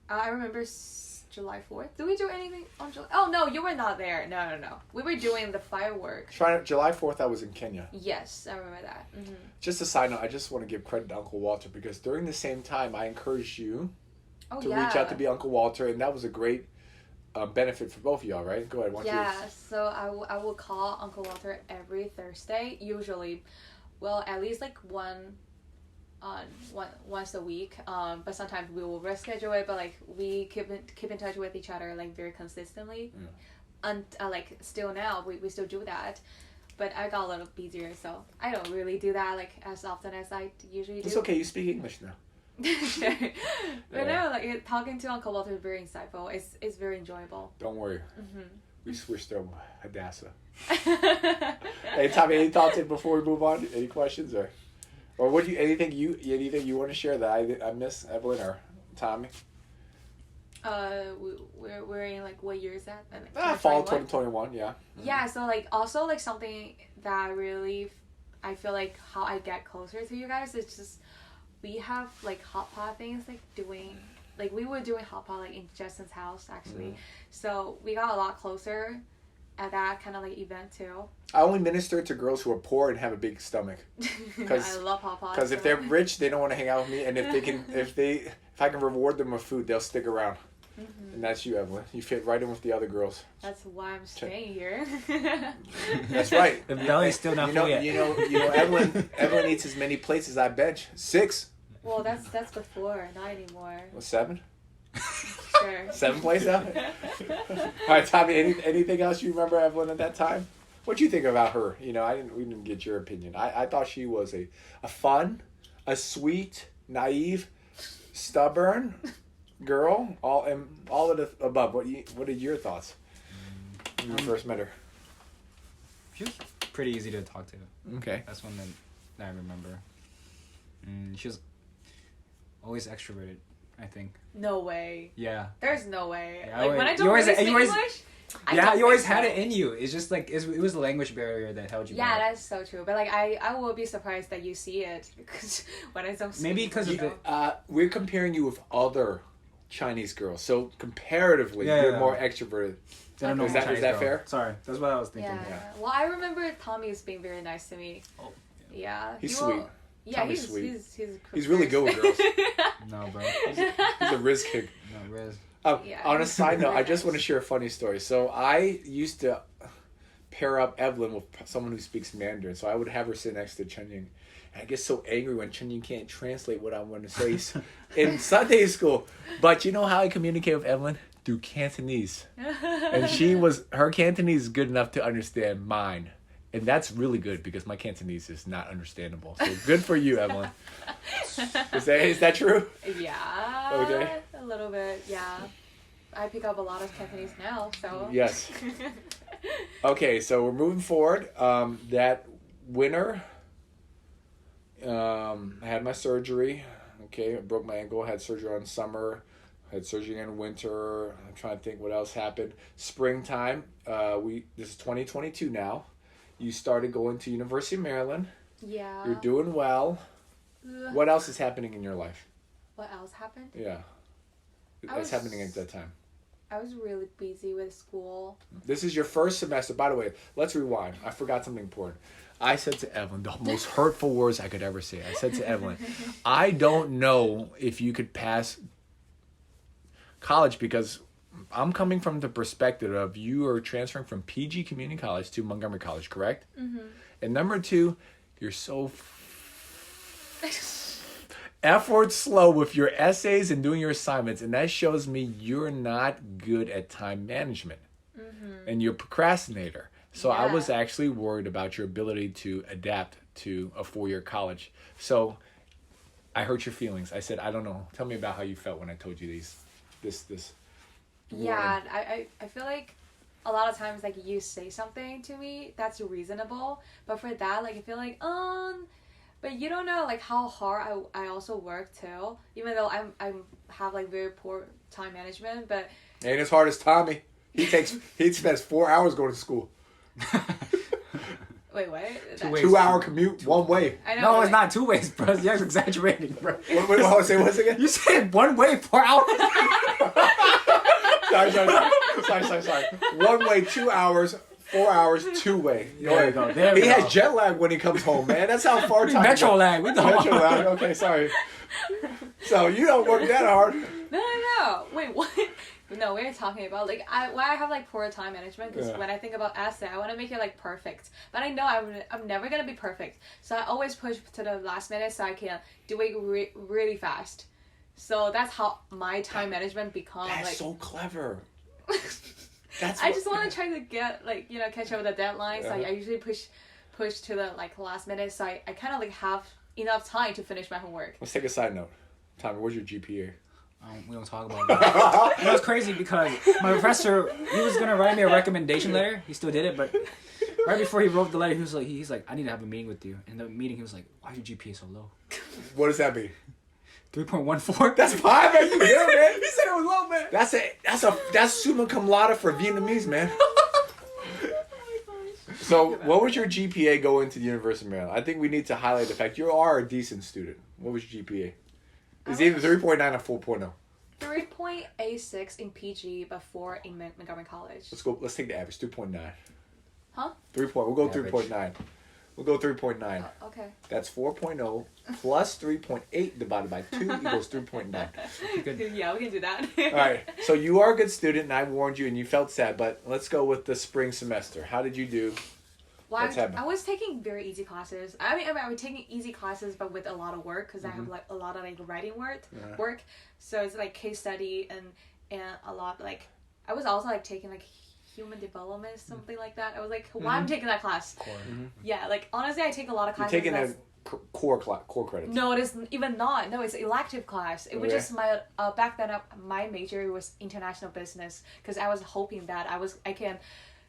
I remember July 4th. Did we do anything on July? Oh no, you were not there. No. We were doing the fireworks. July 4th, I was in Kenya. Yes, I remember that. Mm-hmm. Just a side note, I just want to give credit to Uncle Walter because during the same time, I encouraged you Oh to yeah. reach out to be Uncle Walter, and that was a great benefit for both of y'all, right? Go ahead. Why don't you- Yeah, so I will call Uncle Walter every Thursday, usually. Well, at least like once a week. But sometimes we will reschedule it. But like we keep in touch with each other like very consistently. Yeah. And like still now we still do that. But I got a little busier, so I don't really do that like as often as I usually do. It's okay. You speak English now. Sure. But Yeah. no, like talking to Uncle Walter is very insightful. It's very enjoyable. Don't worry. Mm-hmm. We switched to Hadassah. Hey, Tommy, any thoughts before we move on? Any questions or what do you anything you want to share that I miss, Evelyn or Tommy? We're in like what year is that? Fall 2021? 2021. Yeah. Yeah, so like also like something that really I feel like how I get closer to you guys is just we have like hot pot things like doing like we were doing hot pot like in Justin's house actually. So we got a lot closer at that kind of like event too. I only minister to girls who are poor and have a big stomach. I love hot pot. Because if they're rich, they don't want to hang out with me, and if I can reward them with food, they'll stick around. Mm-hmm. And that's you, Evelyn. You fit right in with the other girls. That's why I'm staying here. That's right. The belly's still not You know, full yet. you know, Evelyn eats as many plates as I bench. 6. Well, that's before, not anymore. Well, 7. Sure. 7 plates now. All right, Tommy. Anything else you remember Evelyn at that time? What'd you think about her? You know, we didn't get your opinion. I thought she was a fun, a sweet, naive, stubborn girl. All of the above. What are your thoughts when you first met her? She was pretty easy to talk to. Okay. That's one that I remember. She was always extroverted, I think. No way. Yeah. There's no way. Yeah, like wait, when I you don't always- really speak you always- English. I Yeah, don't you always think had so. it in you. It's just like it was the language barrier that held you Yeah, back. that's so true. But like I will be surprised that you see it because when I don't speak Maybe 'cause of English, We're comparing you with other Chinese girls, so comparatively, Yeah, you're yeah. more extroverted. They don't know Is what that Chinese fair? girl. Sorry, that's what I was thinking. Yeah. Yeah. Well, I remember Tommy's being very nice to me. Oh, Yeah. He's He will- sweet. Yeah, Tommy's he's sweet. He's He's really good with girls. No, bro. He's a Riz kid. No, Riz. Yeah. On a side note, I just Nice. want to share a funny story. So I used to pair up Evelyn with someone who speaks Mandarin. So I would have her sit next to Chenying. And I get so angry when Chenying can't translate what I want to say in Sunday school. But you know how I communicate with Evelyn? Through Cantonese. And her Cantonese is good enough to understand mine. And that's really good because my Cantonese is not understandable. So good for you, Evelyn. Is that true? Yeah. Okay. A little bit. Yeah. I pick up a lot of Cantonese now, so. Yes. Okay, so we're moving forward. That winter, I had my surgery. Okay, I broke my ankle. Had surgery on summer. Had surgery in winter. I'm trying to think what else happened. Springtime. This is 2022 now. You started going to University of Maryland. Yeah. You're doing well. Ugh. What else is happening in your life? What else happened? Yeah. I That's was- happening at that time. I was really busy with school. This is your first semester. By the way, let's rewind. I forgot something important. I said to Evelyn the most hurtful words I could ever say. I said to Evelyn, I don't know if you could pass college because I'm coming from the perspective of you are transferring from PG Community College to Montgomery College, correct? Mm-hmm. And number 2, you're so effort slow with your essays and doing your assignments, and that shows me you're not good at time management. Mm-hmm. And you're a procrastinator. So I Yeah. was actually worried about your ability to adapt to a 4-year college. So I hurt your feelings. I said, I don't know. Tell me about how you felt when I told you this. Yeah, I feel like a lot of times like you say something to me that's reasonable, but for that like I feel like but you don't know like how hard I also work too, even though I'm have like very poor time management, but Ain't as hard as Tommy. He spends 4 hours going to school. wait, what? 2-hour commute, one way. I know. No, but, it's not 2 ways, bro. You're exaggerating, bro. What say once again? You said 1 way, 4 hours. Sorry. 1 way, 2 hours, 4 hours, 2 way. There we go. There we He go. has jet lag when he comes home, man. That's how far time. Metro lag. We don't. Metro lag. Okay, sorry. So you don't work that hard. No. Wait, what? No, we're talking about like why I have like poor time management because when I think about essay, I want to make it like perfect, but I know I'm never gonna be perfect, so I always push to the last minute so I can do it really fast. So that's how my time management becomes. That's like so clever. I just want to try to get like catch up with the deadline. So I usually push to the like last minute, so I kind of like have enough time to finish my homework. Let's take a side note. Tommy, what's your GPA? We don't talk about that. It was crazy because my professor, he was gonna write me a recommendation letter. He still did it, but right before he wrote the letter, he's like, I need to have a meeting with you. In the meeting, he was like, why is your GPA so low? What does that mean? 3.14. That's 5, man. You good, man? He said it was low, man. That's summa cum laude for Vietnamese, man. So, what was your GPA going to the University of Maryland? I think we need to highlight the fact you are a decent student. What was your GPA? It's either 3.9 or 4.0. 3.86 in PG, but 4 in Montgomery College. Let's go. Let's take the average. 3.9. Huh? We'll go Average. 3.9. We'll go 3.9. Okay. That's 4.0 plus 3.8 divided by 2 equals 3.9. Yeah, we can do that. All right. So you are a good student, and I warned you, and you felt sad. But let's go with the spring semester. How did you do? Well, What's happening? I was taking very easy classes. I was taking easy classes, but with a lot of work because I have like a lot of like writing work. So it's like case study and a lot like I was also like taking like human development, something like that. I was like, why I'm taking that class? Yeah, like honestly, I take a lot of You're classes. taking a core credits. No, it is even not. No, it's elective class. It was just my back then. My major was international business because I was hoping that I can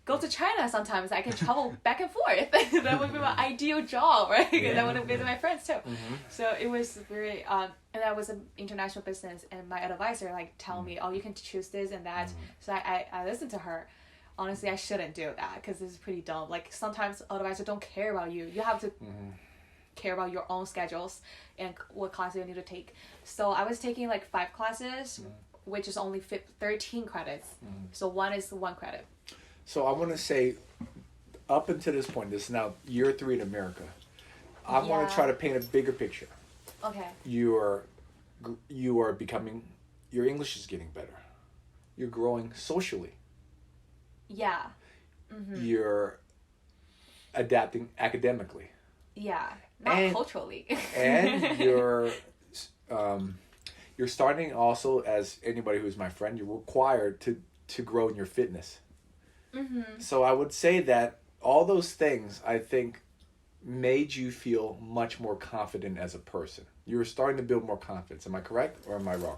go to China sometimes. I can travel back and forth. That would be my ideal job, right? Because I want to visit my friends too. So it was very and I was an international business, and my advisor like tell me, oh, you can choose this and that. So I listened to her. Honestly, I shouldn't do that because this is pretty dumb. Like sometimes advisors don't care about you. You have to care about your own schedules and what classes you need to take. So I was taking like 5 classes, which is only 13 credits. So one is 1 credit. So I want to say, up until this point, this is now year 3 in America. I want to try to paint a bigger picture. Okay. You are becoming, your English is getting better. You're growing socially. Yeah. You're adapting academically. Yeah. Not culturally. And you're starting also, as anybody who's my friend, you're required to grow in your fitness. So I would say that all those things, I think, made you feel much more confident as a person. You were starting to build more confidence. Am I correct or am I wrong?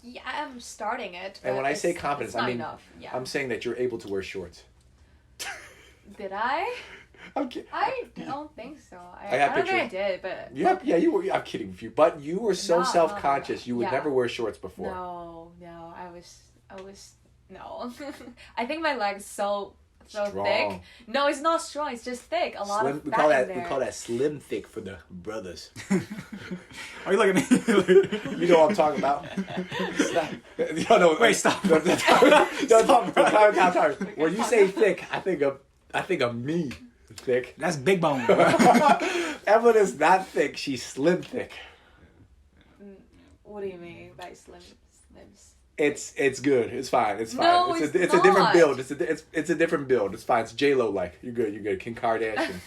Yeah, I'm starting it. And when I say confidence, I mean, enough. Yeah. I'm saying that you're able to wear shorts. Did I? I'm kidding. I don't think so. I have don't think I pictures. did, but... Yeah, you were. I'm kidding with you. But you were so No, self-conscious. You would yeah. never wear shorts before. No, I was... No. I think my leg's so Strong. thick. No, it's not strong. It's just thick. A lot Slim, of we fat call in that there. we call that slim thick for the brothers. Are you looking at me? You know what I'm talking about. No, Wait, stop. Stop. When you say thick, I think of me thick. That's big bone. Evelyn is not thick. She's slim thick. What do you mean by slims? It's good. It's fine. It's fine. No, it's it's a different not. build. It's a different build. It's fine. It's J-Lo like. You're good. Kim Kardashian.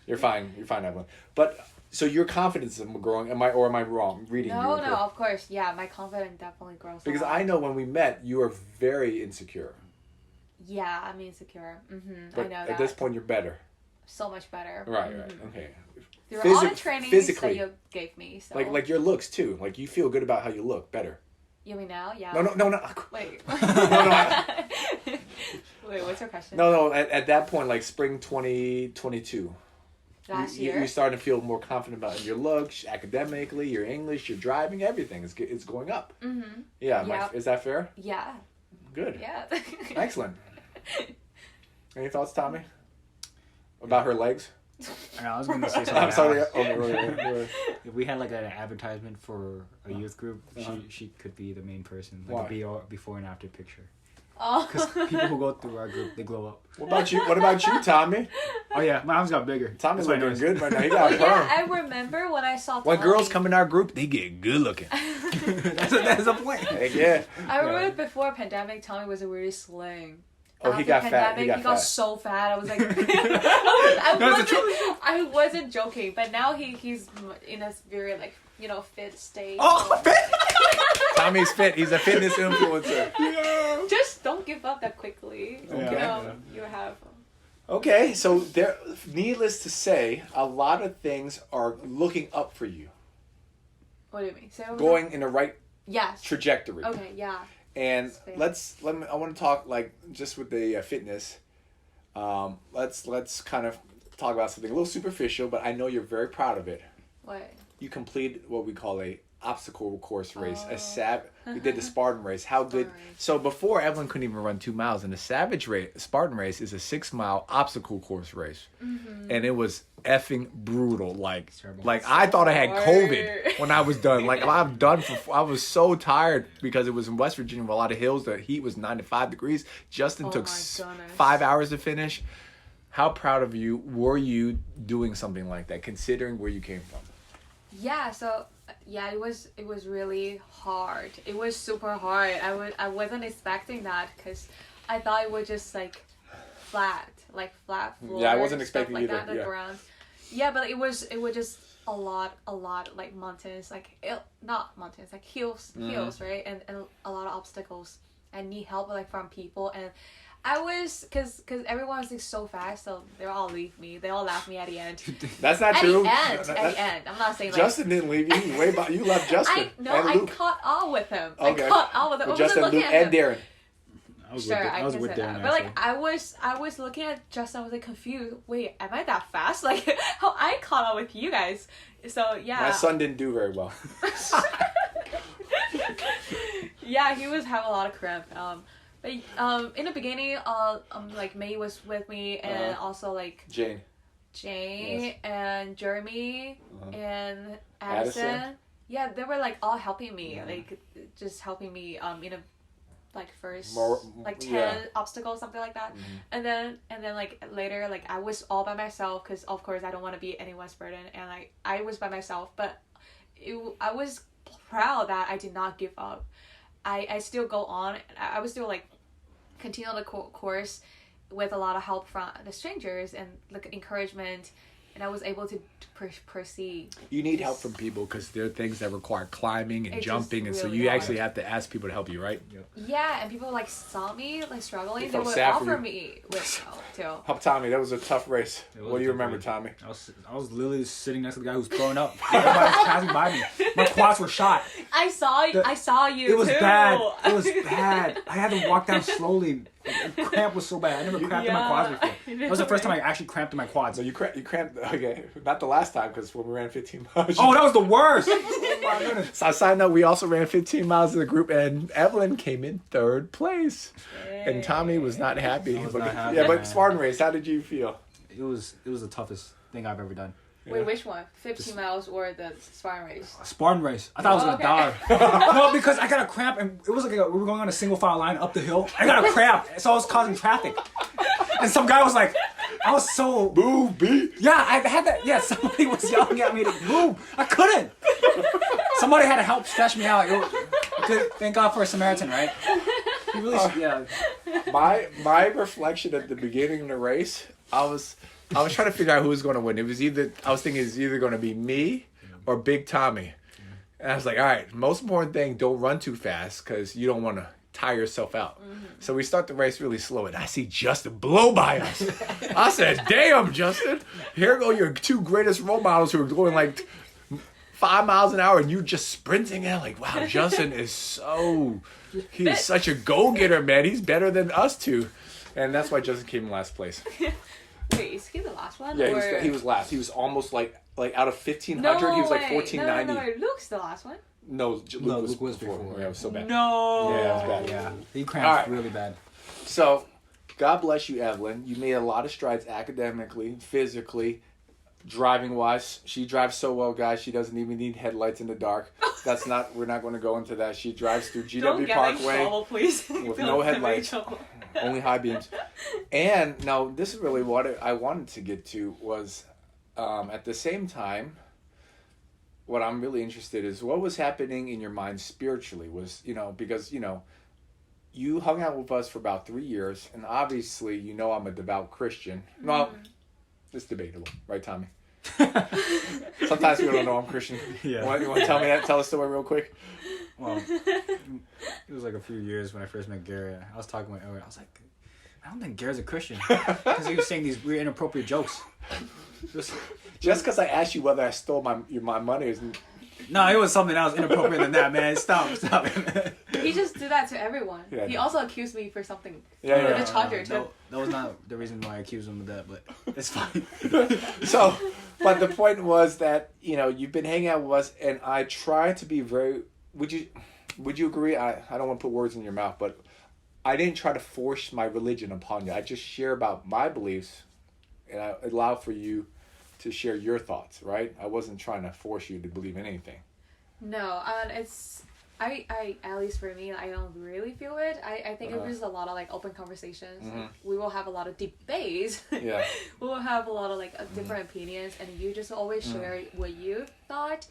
You're fine, Evelyn. But so your confidence is growing. Am I wrong? Reading you. No, of course. Yeah, my confidence definitely grows. Because a lot. I know when we met, you were very insecure. Yeah, I'm insecure. But I know that. at this point, you're better. So much better. Right. Okay. Through all the trainings that you gave me. So. Like your looks too. Like you feel good about how you look better. You mean now? Yeah. No. Wait. No. Wait, what's your question? No. At that point, like spring 2022. Last year. You're starting to feel more confident about your looks, academically, your English, your driving, everything. It's going up. Mm-hmm. Yeah. Yep. Is that fair? Yeah. Good. Yeah. Excellent. Any thoughts, Tommy? About her legs? I was gonna say something. I'm sorry. else. Really. If we had like an advertisement for a youth group, Uh-huh. she could be the main person. Why? Like a before and after picture. Oh. Because people who go through our group, they glow up. What about you, Tommy? Oh yeah, my arms got bigger. Tommy's That's why I looking noticed. good right now. He Oh got a yeah, perm. I remember when I saw. When Tommy. girls come in our group, they get good looking. that's the point. Heck yeah. I remember before pandemic, Tommy was really slim. Oh, he After got fat. pandemic, He got fat. so fat. I was like, I wasn't joking. But now he's in a very like fit state. Oh, fit. Tommy's fit. He's a fitness influencer. Yeah. Just don't give up that quickly. Okay. You have. Okay, so there. Needless to say, a lot of things are looking up for you, What do you mean? Say it going in the right Yes. trajectory. Okay. Yeah. And That's fair. let me. I want to talk like just with the fitness. Let's kind of talk about something a little superficial, but I know you're very proud of it. What? You completed what we call a obstacle course race. Oh. We did the Spartan race. How good? Spartan race. So before, Evelyn couldn't even run 2 miles, and the Spartan race is a 6-mile obstacle course race, and it was effing brutal. Like I thought I had COVID when I was done. Like I'm done I was so tired because it was in West Virginia with a lot of hills. The heat was 95 degrees. Justin took my goodness. 5 hours to finish. How proud of you were you doing something like that, considering where you came from? Yeah. So yeah, it was really hard. It was super hard. I wasn't expecting that because I thought it was just like flat floor. Yeah, I wasn't stuff expecting like either, that, the yeah. ground. Yeah, but it was just a lot like mountains, like not mountains, like hills, right, and a lot of obstacles. I need help like from people, and I was because everyone was like so fast, so they all leave me. They all laugh me at the end. That's not At true. the end. I'm not saying like Justin didn't leave you. You left Justin. I Luke. caught on with him. Okay. I caught on with him. I With wasn't Justin, looking Luke, at and him. Darren. I was with I Darren. can say that. But like I was looking at Justin, I was like confused. Wait, am I that fast? Like how I caught on with you guys. So yeah. My son didn't do very well. Yeah, he was having a lot of cramp. But in the beginning, like May was with me, and also like Jane. Jane and Jeremy and Addison. Addison. Yeah, they were like all helping me, like just helping me in a like first like 10 obstacles, something like that. And then like later, like I was all by myself because of course I don't want to be anyone's burden, and like I was by myself, but I was proud that I did not give up. I still go on. I was still like continue the course with a lot of help from the strangers and like encouragement, and I was able to proceed. You need help from people because there are things that require climbing and It's jumping, and just so really you hard. actually have to ask people to help you, right? Yeah, and people like saw me like struggling. They felt would sad for offer you. me with help too. Help Tommy. That was a tough race. It was What do a you tough remember, race. Tommy? I was literally sitting next to the guy who's throwing up. Everybody was passing by me. My quads were shot. I saw you. It was too. bad. It was bad. I had to walk down slowly. The cramp was so bad. I never cramped in my quads before. That was the first time I actually cramped in my quads. So you cramped. Okay, not the last time because when we ran 15 miles. Oh, that was the worst. Oh my goodness. So side note, we also ran 15 miles as a group, and Evelyn came in 3rd place, and Tommy was not happy. I was not happy, Yeah, but man. Spartan race. How did you feel? It was the toughest thing I've ever done. Wait, which one? 15 miles or the Spartan race? A Spartan race. I thought I was gonna die. No, because I got a cramp, and it was like we were going on a single file line up the hill. I got a cramp, so I was causing traffic. And some guy was like, I was so Move, B. yeah, I had that. Yeah, somebody was yelling at me to move. I couldn't. Somebody had to help stretch me out. Thank God for a Samaritan, right? He really, yeah. My reflection at the beginning of the race, I was trying to figure out who was going to win. I was thinking it's either going to be me or Big Tommy. And I was like, all right, most important thing, don't run too fast because you don't want to tire yourself out. So we start the race really slow, and I see Justin blow by us. I said, damn, Justin, here go your 2 greatest role models who are going like 5 miles an hour, and you just sprinting in. Like, wow, Justin is such a go-getter, man. He's better than us two. And that's why Justin came in last place. Wait, is he the last one? Yeah, or... he was last. He was almost like out of 1,500, he was like 1,490. No, Luke's the last one. No, Luke was before. Yeah, it was so bad. No. Yeah, it was bad. Yeah, he cramped really bad. So, God bless you, Evelyn. You made a lot of strides academically, physically, driving-wise. She drives so well, guys. She doesn't even need headlights in the dark. We're not going to go into that. She drives through GW Don't get Parkway in trouble, please. with no headlights, only high beams. And now, this is really what I wanted to get to was, at the same time, what I'm really interested is what was happening in your mind spiritually was, because, you hung out with us for about 3 years, and obviously, I'm a devout Christian. Well, it's debatable, right, Tommy? Sometimes people don't know I'm Christian. Yeah. You want to tell me that? Tell a story real quick. Well, it was like a few years when I first met Gary. I was talking with Elliot. I was like, I don't think Gary's a Christian. Because he was saying these weird, inappropriate jokes. Just because I asked you whether I stole my money isn't... No, it was something else inappropriate than that, man. Stop. He just did that to everyone. Yeah, he also accused me for something. Yeah. With a charger, too. No, that was not the reason why I accused him of that, but it's fine. So, but the point was that, you've been hanging out with us, and I try to be very... Would you agree? I don't want to put words in your mouth, but I didn't try to force my religion upon you. I just share about my beliefs, and I allow for you to share your thoughts, right? I wasn't trying to force you to believe in anything. No, it's... I at least for me, I don't really feel it. I think it was a lot of like open conversations. Mm-hmm. Like, we will have a lot of debates. Yeah. We will have a lot of like different opinions, and you just always share what you thought.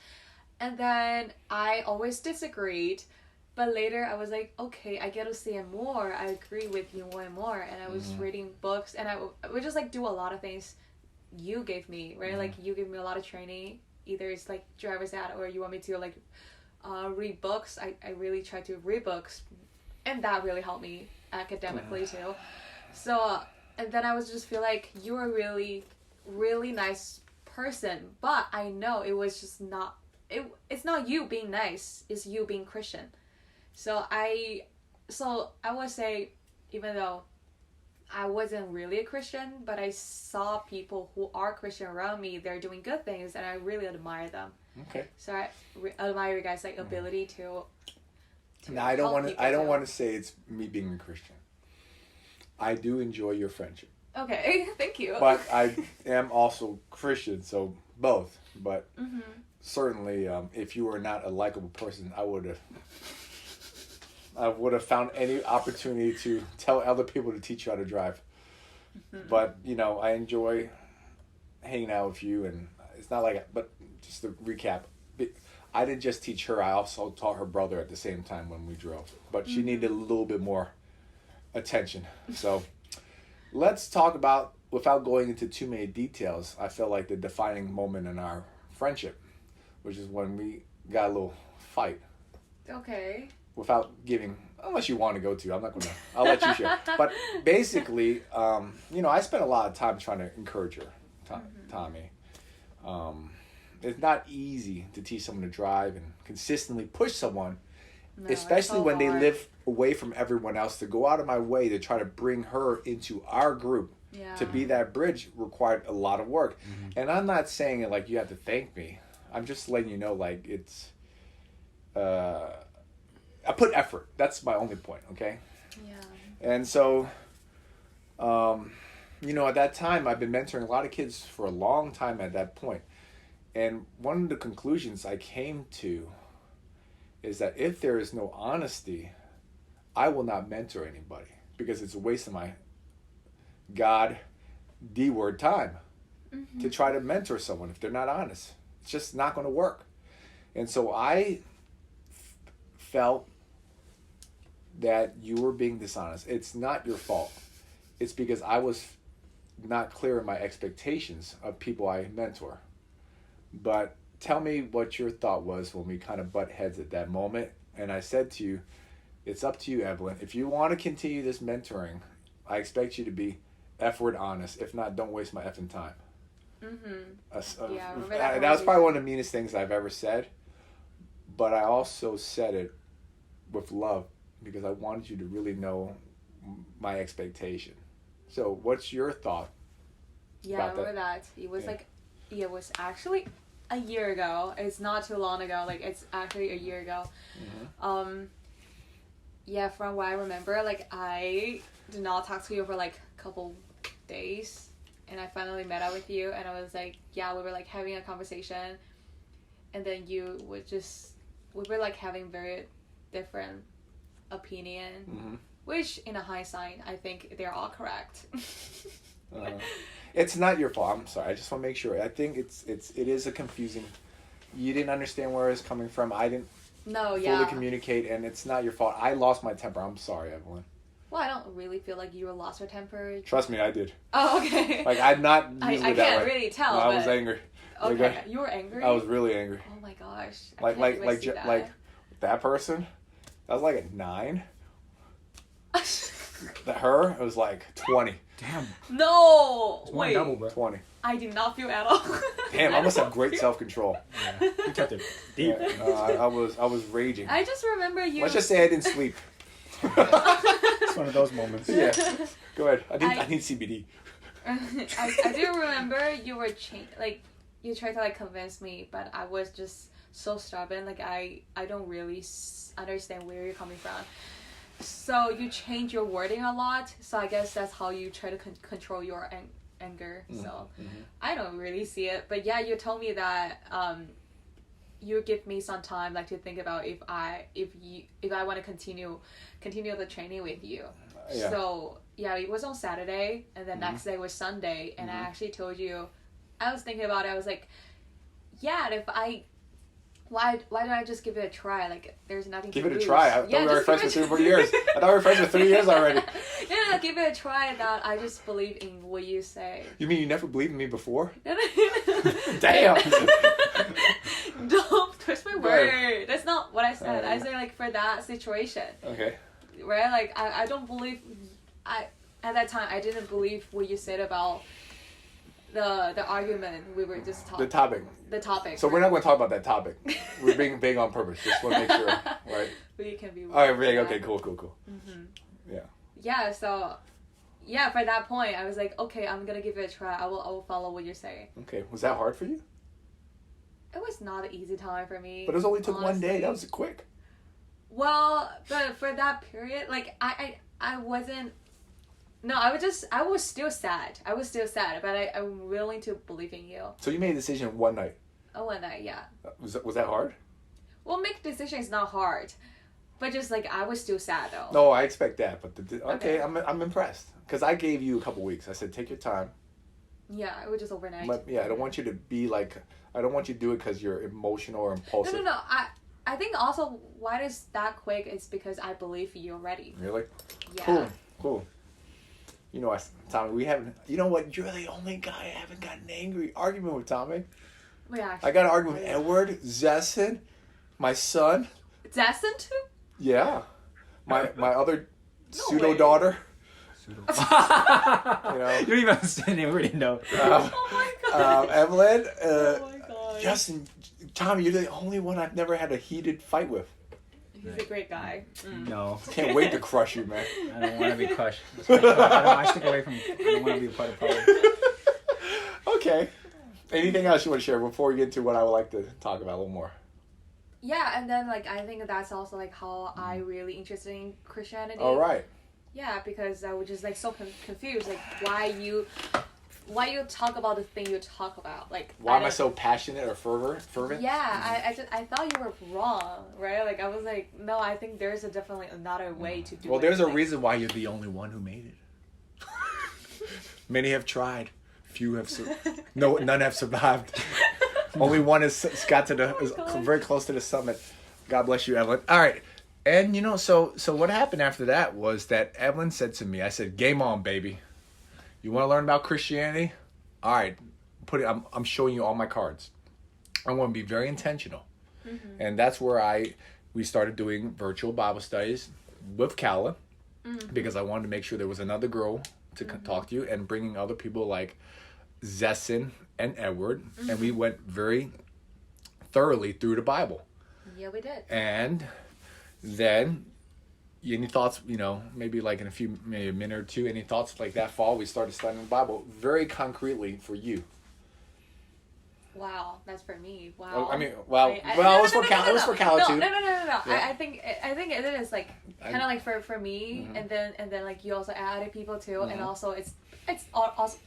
And then I always disagreed, but later I was like, okay, I get to see it more. I agree with you more and more. And I was reading books, and I would just like do a lot of things you gave me, right? Like you gave me a lot of training. Either it's like driver's ed, or you want me to like read books. I really try to read books, and that really helped me academically too. So and then I was just feel like you were a really, really nice person, but I know it was just not it's not you being nice, it's you being Christian. So I would say, even though I wasn't really a Christian, but I saw people who are Christian around me, they're doing good things, and I really admire them. Okay. So I admire you guys' like ability to Now, I don't help want to say it's me being a Christian. I do enjoy your friendship. Okay, thank you. But I am also Christian, so both. But certainly, if you were not a likable person, I would have found any opportunity to tell other people to teach you how to drive. But, I enjoy hanging out with you, and it's not like... But just to recap, I didn't just teach her, I also taught her brother at the same time when we drove. But she needed a little bit more attention. So let's talk about, without going into too many details, I feel like the defining moment in our friendship, which is when we got a little fight. Okay. Without giving, unless you want to go to, I'll let you share. But basically, I spent a lot of time trying to encourage her, Tommy. It's not easy to teach someone to drive and consistently push someone, especially when they live away from everyone else. To go out of my way to try to bring her into our group, to be that bridge, required a lot of work. And I'm not saying it like you have to thank me. I'm just letting you know, like, it's... I put effort. That's my only point, okay? Yeah. And so, at that time, I've been mentoring a lot of kids for a long time at that point. And one of the conclusions I came to is that if there is no honesty, I will not mentor anybody, because it's a waste of my D-word time to try to mentor someone if they're not honest. It's just not going to work. And so I felt that you were being dishonest. It's not your fault. It's because I was not clear in my expectations of people I mentor. But tell me what your thought was when we kind of butt heads at that moment. And I said to you, it's up to you, Evelyn. If you want to continue this mentoring, I expect you to be F-word honest. If not, don't waste my effing time. That was probably one of the meanest things I've ever said. But I also said it with love, because I wanted you to really know my expectation. So what's your thought? Yeah, I About that. remember that. It was Yeah. like, it was actually a year ago. It's not too long ago. Like, it's actually a year ago. Mm-hmm. Yeah, from what I remember, like, I did not talk to you for like a couple days, and I finally met up with you, and I was like, yeah, we were like having a conversation, and then you would just, we were like having very different opinion, Mm-hmm. which in a hindsight, I think they're all correct. It's not your fault. I'm sorry. I just want to make sure. I think it is a confusing. You didn't understand where it's coming from. I didn't No, fully yeah. communicate, and it's not your fault. I lost my temper. I'm sorry, Evelyn. Well, I don't really feel like you lost your temper. Trust me, I did. Oh, okay. Like I'm not usually I that can't way. really tell. No, I but... was angry. Okay, you were angry. I was really angry. Oh my gosh. I Like can't even see that. that person. That was like a 9. Her, it was like 20. Damn. No. It's more Wait. than double, bro. 20. I did not feel at all. Damn, I must have great self control. Yeah. You kept it deep. I was raging. I just remember you. Let's just say I didn't sleep. It's one of those moments. Yeah. Go ahead. I I- need CBD. I do remember you were like you tried to like convince me, but I was just so stubborn. Like I don't really understand where you're coming from. So you change your wording a lot. So I guess that's how you try to control your anger. So I don't really see it. But yeah, you told me that you give me some time like to think about if I want to continue the training with you. Yeah. So yeah, it was on Saturday, and the next day was Sunday, and I actually told you, I was thinking about it. I was like, yeah, why don't I just give it a try? Like, there's nothing Give to it a lose. try. I thought we were friends for 3 or 4 years. I thought we were friends for 3 years already. No, give it a try. That I just believe in what you say. You mean you never believed in me before? Damn. Don't twist my Go ahead. word. That's not what I said. I say like for that situation. Okay. Right? Like I don't believe at that time I didn't believe what you said about the argument we were just talking. The topic. So we're not going to talk about that topic. We're being big on purpose. Just want to make sure, right? We can be. All right, really? Okay, cool. Yeah. Yeah. So, yeah. For that point, I was like, okay, I'm gonna give it a try. I will follow what you're saying. Okay. Was that hard for you? It was not an easy time for me. But it only took one day. honestly. That was quick. Well, but for that period, like I wasn't. No, I was still sad. But I'm willing to believe in you. So you made a decision one night. Oh, and yeah. Was that hard? Well, make decisions not hard, but just like I was still sad though. No, I expect that. But Okay. I'm impressed because I gave you a couple weeks. I said take your time. Yeah, it was just overnight. But yeah, I don't want you to be like. I don't want you to do it because you're emotional or impulsive. No. I think also why it is that quick is because I believe you already. Really? Yeah. Cool. You know, Tommy, we haven't. You know what? You're the only guy I haven't got an angry argument with, Tommy. Yeah. I got an argument with Edward, Zessen, my son. Jason too? Yeah. My other No pseudo way. daughter. You You don't even understand it. We already know. know. Oh my god. Evelyn. Oh my god. Justin, Tommy, you're the only one I've never had a heated fight with. He's a great guy. No. Can't wait to crush you, man. I don't want to be crushed. I stick away from. I don't want to be a part of the problem. Okay. Anything else you want to share before we get into what I would like to talk about a little more? Yeah, and then like I think that's also like how I really interested in Christianity. All right. Yeah, because I was just like so confused, like why you talk about the thing you talk about, like Why am I so passionate or fervent? Yeah, I thought you were wrong, right? Like I was like, no, I think there's definitely another way to do it. Well, there's a like, reason why you're the only one who made it. Many have tried, few have none have survived. Only one has got to is God. very close to the summit. God bless you, Evelyn. All right, and so what happened after that was that Evelyn said to me, I said, "Game on, baby. You want to learn about Christianity? All right, I'm showing you all my cards. I want to be very intentional." And that's where we started doing virtual Bible studies with Calla, because I wanted to make sure there was another girl to talk to you, and bringing other people like Zessen and Edward, and we went very thoroughly through the Bible. Yeah, we did. And then Any thoughts, maybe like in maybe a minute or two, any thoughts like that fall we started studying the Bible very concretely for you? Wow, that's for me. Wow. Oh, I mean, it was for Cal. It was for Cal too. No. Yeah. I think it is like kind of like for me, and then like you also added people too, and also it's also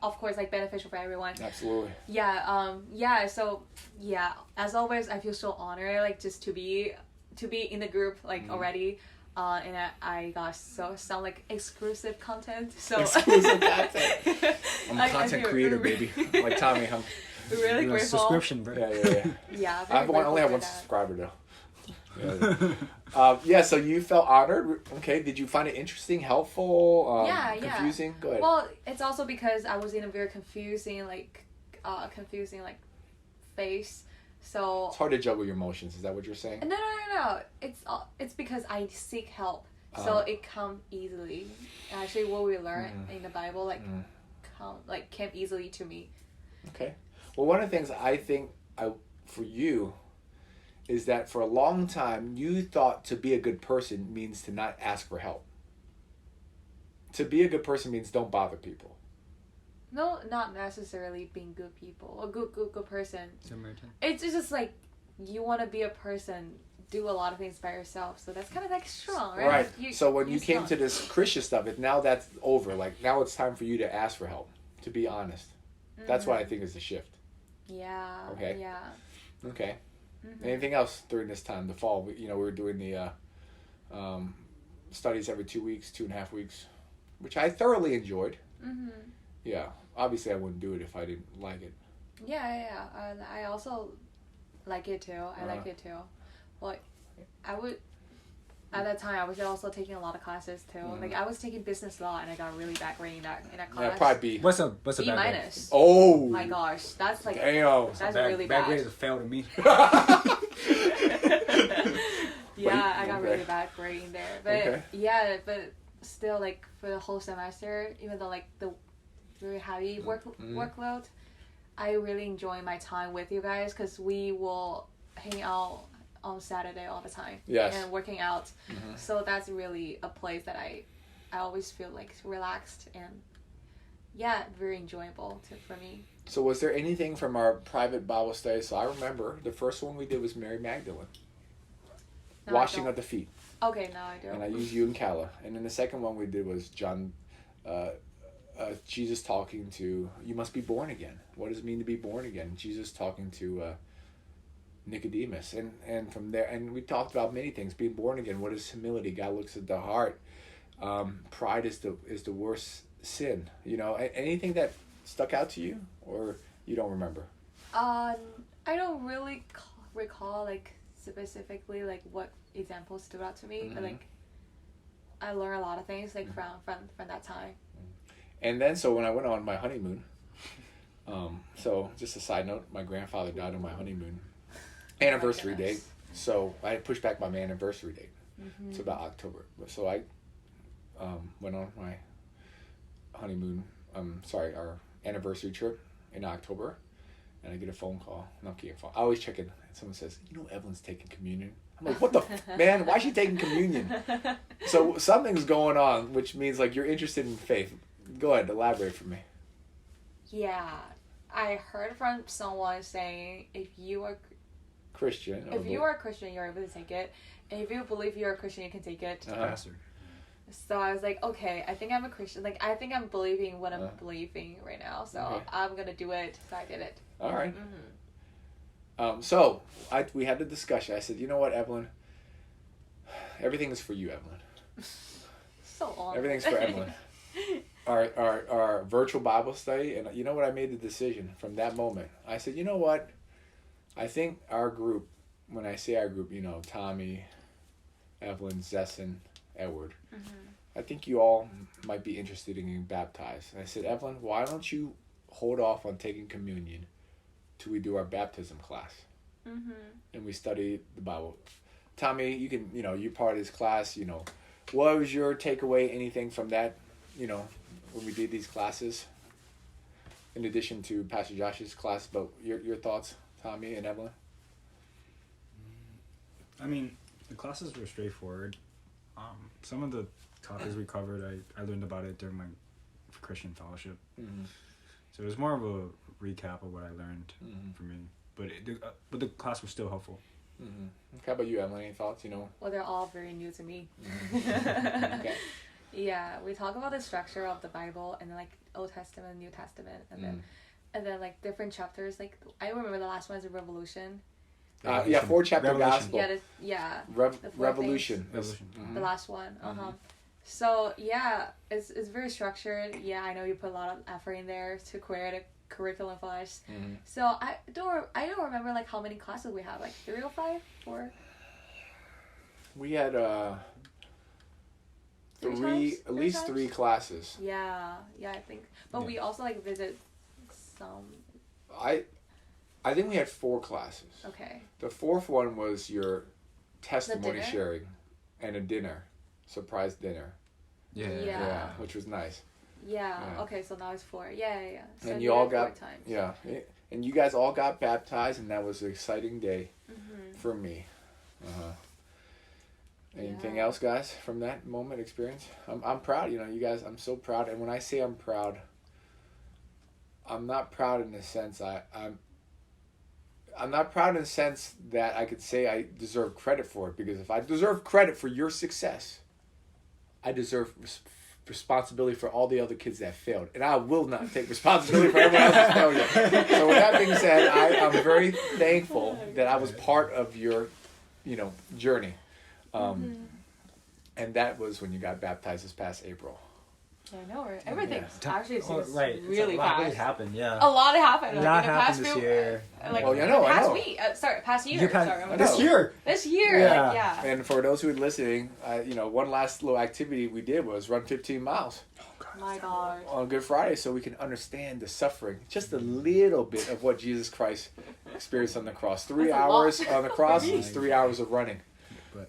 of course like beneficial for everyone. Absolutely. Yeah. So yeah, as always, I feel so honored like just to be in the group like already. And I got some like exclusive content. So exclusive content. I'm a content creator, baby. Like Tommy, huh? Really grateful. Subscription, bro. Yeah. Yeah. I only have one subscriber though. Yeah. So you felt honored. Okay. Did you find it interesting, helpful, confusing? Go ahead. Well, it's also because I was in a very confusing phase. So it's hard to juggle your emotions. Is that what you're saying? No. It's because I seek help, so it comes easily. Actually, what we learn in the Bible came easily to me. Okay. Well, one of the things I think for you is that for a long time you thought to be a good person means to not ask for help. To be a good person means don't bother people. No, not necessarily being good people. A good person. Similar to. It's just like you want to be a person, do a lot of things by yourself. So that's kind of like strong, right? Right. Like so when you came to this Christian stuff, now that's over. Like now it's time for you to ask for help. To be honest, that's what I think is the shift. Yeah. Okay. Yeah. Okay. Anything else during this time, the fall? We were doing the studies every 2 weeks, 2.5 weeks, which I thoroughly enjoyed. Yeah. Obviously, I wouldn't do it if I didn't like it. Yeah. I also like it too. I like it too. Well, I would. At that time, I was also taking a lot of classes too. Like I was taking business law, and I got a really bad grade in that class. Yeah, probably B. What's a B bad minus. grade? Oh My gosh, that's like damn. that's bad, really bad bad. grade is a fail to me. Yeah, I got really bad grade in there. But yeah, but still like for the whole semester, even though like the very heavy workload, I really enjoy my time with you guys because we will hang out on Saturday all the time. Yes. And working out. So that's really a place that I always feel like relaxed and very enjoyable for me. So was there anything from our private Bible study? So I remember the first one we did was Mary Magdalene. No, Washing of the feet. Okay, now I do. And I used you and Kala. And then the second one we did was Jesus talking to, you must be born again. What does it mean to be born again? Jesus talking to Nicodemus. And from there, and we talked about many things. Being born again, what is humility? God looks at the heart. Pride is the worst sin. Anything that stuck out to you, or you don't remember? I don't really recall like specifically like what examples stood out to me, but like I learned a lot of things like from that time. And then so when I went on my honeymoon, so just a side note, my grandfather died on my honeymoon anniversary date, so I pushed back my anniversary date to about October. So I went on my honeymoon, our anniversary trip in October, and I get a phone call. No, I'm kidding. I always check in, and someone says, Evelyn's taking communion. I'm like, what the man? Why is she taking communion? So something's going on, which means like you're interested in faith. Go ahead, elaborate for me. Yeah, I heard from someone saying if you are Christian, you are a Christian, you're able to take it, and if you believe you're a Christian, you can take it. Pastor. So I was like, okay, I think I'm a Christian. Like, I think I'm believing what I'm believing right now. So I'm gonna do it. So I did it. All right. So we had the discussion. I said, you know what, Evelyn? Everything is for you, Evelyn. So on. Everything's for Evelyn. Our virtual Bible study, and you know what? I made the decision from that moment. I said, you know what? I think our group, when I say our group, Tommy, Evelyn, Zesson, Edward, I think you all might be interested in getting baptized. And I said, Evelyn, why don't you hold off on taking communion till we do our baptism class? And we study the Bible. Tommy, you can, you're part of this class, what was your takeaway, anything from that, when we did these classes, in addition to Pastor Josh's class, but your thoughts, Tommy and Evelyn? I mean, the classes were straightforward. Some of the topics we covered, I learned about it during my Christian fellowship. Mm-hmm. So it was more of a recap of what I learned for me. But the class was still helpful. Mm-hmm. How about you, Emily? Any thoughts? Well, they're all very new to me. Okay. Yeah, we talk about the structure of the Bible and then like Old Testament, New Testament, and then like different chapters. Like I remember the last one is a Revolution. Yeah, 4-chapter Revelation. gospel. The four Revolution. Revolution. Mm-hmm. The last one. So yeah, it's very structured. Yeah, I know you put a lot of effort in there to create a curriculum for us. Mm-hmm. So I don't remember like how many classes we have. Like 3 or 5 or. We had at least 3 classes. Yeah, I think. But we also like visit some. I think we had 4 classes. Okay. The 4th one was your testimony dinner? sharing and a dinner, surprise dinner. Yeah. Which was nice. Yeah. Yeah. Okay, so now it's 4. Yeah. So And you all got 4 times. Yeah, and you guys all got baptized, and that was an exciting day for me. Anything else, guys, from that moment experience? I'm proud. You guys. I'm so proud. And when I say I'm proud, I'm not proud in the sense I'm not proud in the sense that I could say I deserve credit for it, because if I deserve credit for your success, I deserve responsibility for all the other kids that failed, and I will not take responsibility for everyone else's failure. So with that being said, I'm very thankful that I was part of your, journey, and that was when you got baptized this past April. I know, right? Everything actually seems Right. really a lot fast. really happened, yeah. A lot happened. A Like, lot in the past happened this few, year. Like Oh, yeah, I know. past week. Past year. I This know. year. This year. Yeah. Like, yeah. And for those who are listening, one last little activity we did was run 15 miles My God. on Good Friday, so we can understand the suffering, just a little bit of what Jesus Christ experienced on the cross. 3 That's a hours lot. on the cross is 3 hours of running.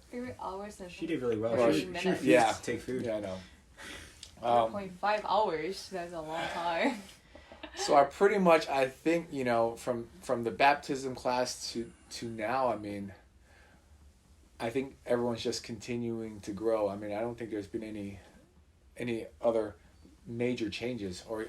3 hours and She did really well. Well, She minutes. refused to take food. Yeah, I know. 1.5 hours. That's a long time. So I pretty much, I think, from the baptism class to now, I think everyone's just continuing to grow. I don't think there's been any other major changes, or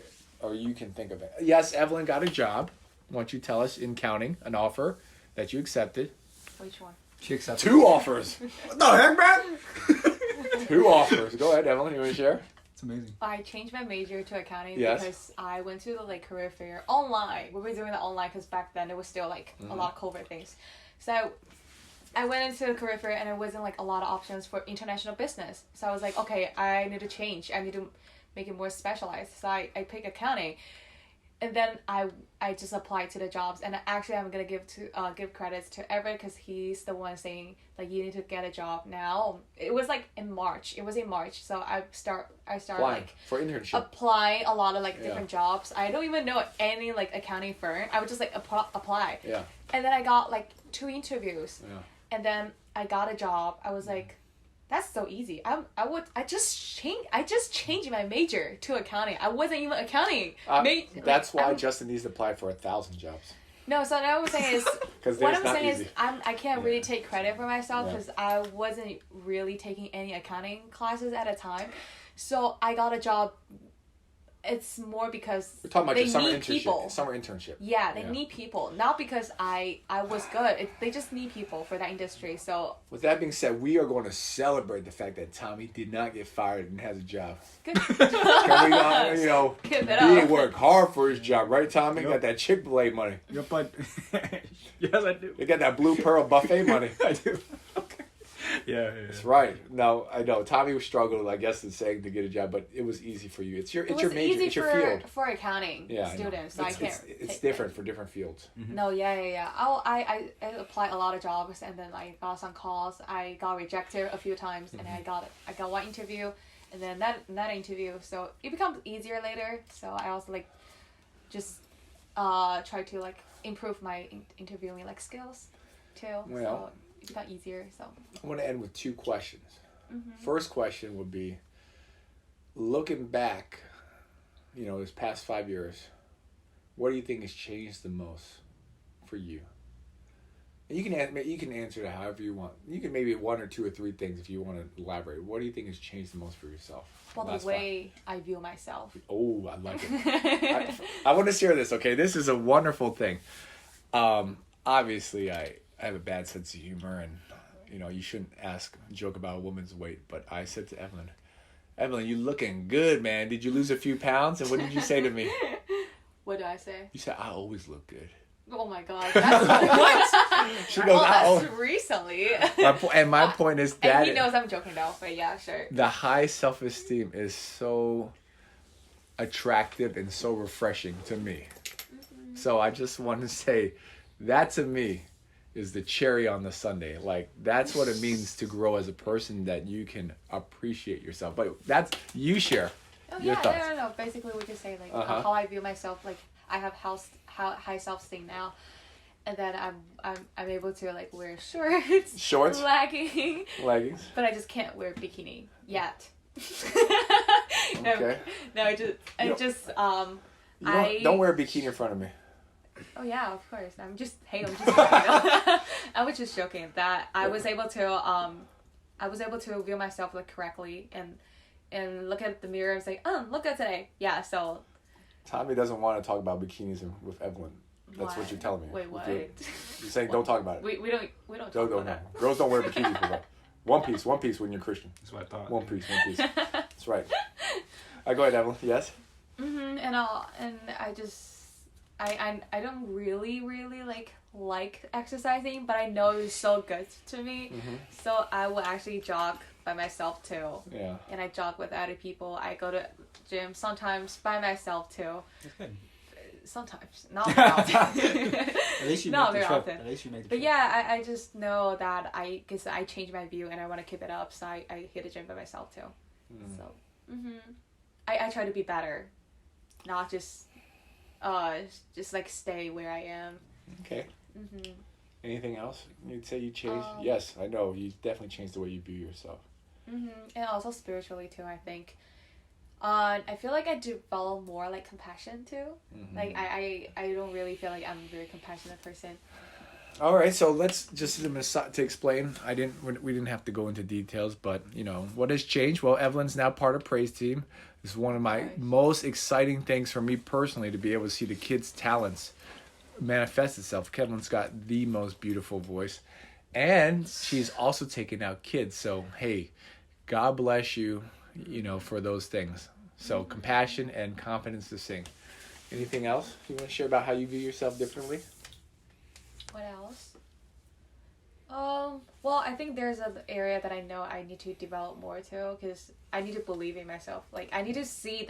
you can think of it. Yes, Evelyn got a job. Why don't you tell us, in counting, an offer that you accepted? Which one? She accepted. 2 offers. What the heck, man? 2 offers. Go ahead, Evelyn. You want to share? It's amazing. I changed my major to accounting Yes. because I went to the career fair online. We were doing it online because back then it was still a lot of COVID things. So I went into the career fair and it wasn't a lot of options for international business. So I was like, okay, I need to change. I need to make it more specialized. So I picked accounting. And then I just applied to the jobs, and actually I'm gonna give credits to Everett because he's the one saying you need to get a job now. It was in March. It was in March, so I started Applying for internship. applying a lot of different jobs. I don't even know any accounting firm. I would just apply. Yeah. And then I got 2 interviews. Yeah. And then I got a job. I was like, that's so easy. I just changed my major to accounting. I wasn't even accounting. That's why Justin needs to apply for 1,000 jobs. No, so what I'm saying is, Because what it's I'm not saying easy. is, I can't really take credit for myself Yeah. because I wasn't really taking any accounting classes at a time. So I got a job. It's more because We're talking about they your summer need internship. people. Summer internship. Yeah, they need people. Not because I was good. They just need people for that industry. So With that being said, we are going to celebrate the fact that Tommy did not get fired and has a job. good. Can we, Give it he up. didn't work hard for his job, right, Tommy? Yep. Got that Chick-fil-A money. Yep, but yes, I do. They got that Blue Pearl buffet money. I do. Okay. Yeah. That's right. No, I know. Tommy struggled, I guess, in saying to get a job, but it was easy for you. It's your It was major. easy It's your for, field. for accounting Yeah, I know. students. So I can't. It's take different for different fields. No, yeah. I applied a lot of jobs, and then I got some calls. I got rejected a few times, and I got one interview, and then that interview. So it becomes easier later. So I also just try to improve my interviewing skills too. Well, so it got easier. So I want to end with 2 questions. First question would be, looking back, this past 5 years, what do you think has changed the most for you You can answer that however you want. You can maybe one or two or three things if you want to elaborate. What do you think has changed the most for yourself? Well, the way I view myself. Oh, I like it. I want to share this. Okay, this is a wonderful thing. Obviously, I have a bad sense of humor, and you shouldn't joke about a woman's weight. But I said to Evelyn, you looking good, man. Did you lose a few pounds? And what did you say to me? What did I say? You said I always look good. Oh my god, that's what? She goes, that's recently. My point is that and he knows I'm joking though, but yeah, sure. The high self-esteem is so attractive and so refreshing to me. Mm-hmm. So I just want to say that to me is the cherry on the sundae. Like, that's what it means to grow as a person, that you can appreciate yourself. But that's, you share your thoughts. No. Basically, we could say like how I view myself. Like, I have high self-esteem now, and then I'm able to like wear shorts, leggings, but I just can't wear bikini yet. Okay. No, I just don't wear a bikini in front of me. Oh yeah, of course. I'm just joking. I was just joking that I was able to view myself like correctly and look at the mirror and say, look at today. Yeah, so Tommy doesn't want to talk about bikinis with Evelyn. That's what you're telling me. Wait, what? You're saying don't talk about it. We don't talk about that. Girls don't wear bikinis. One piece when you're Christian. That's what I thought. One piece. That's right. Go ahead, Evelyn. Yes? Mm-hmm. And I don't really like exercising, but I know it's so good to me. Mm-hmm. So I will actually jog by myself too. Yeah. And I jog with other people. I go to gym sometimes by myself too. That's good. Sometimes, not very often. At least you make the trip. At least you make the trip. But yeah, I just know that I changed my view and I want to keep it up. So I hit the gym by myself too. Mm. So, I try to be better, not just like stay where I am. Okay. Mm-hmm. Anything else you'd say you changed? Yes, I know you definitely changed the way you view yourself. Mm-hmm. And also spiritually too, I think. I feel like I develop more like compassion too. Mm-hmm. Like I don't really feel like I'm a very compassionate person. All right, so let's just to explain. We didn't have to go into details, but what has changed? Well, Evelyn's now part of Praise Team. This is one of my most exciting things for me personally, to be able to see the kids' talents manifest itself. Evelyn's got the most beautiful voice, and she's also taking out kids. So hey, God bless you, for those things. So compassion and confidence to sing. Anything else you want to share about how you view yourself differently? What else? Well, I think there's an area that I know I need to develop more too, because I need to believe in myself. Like, I need to see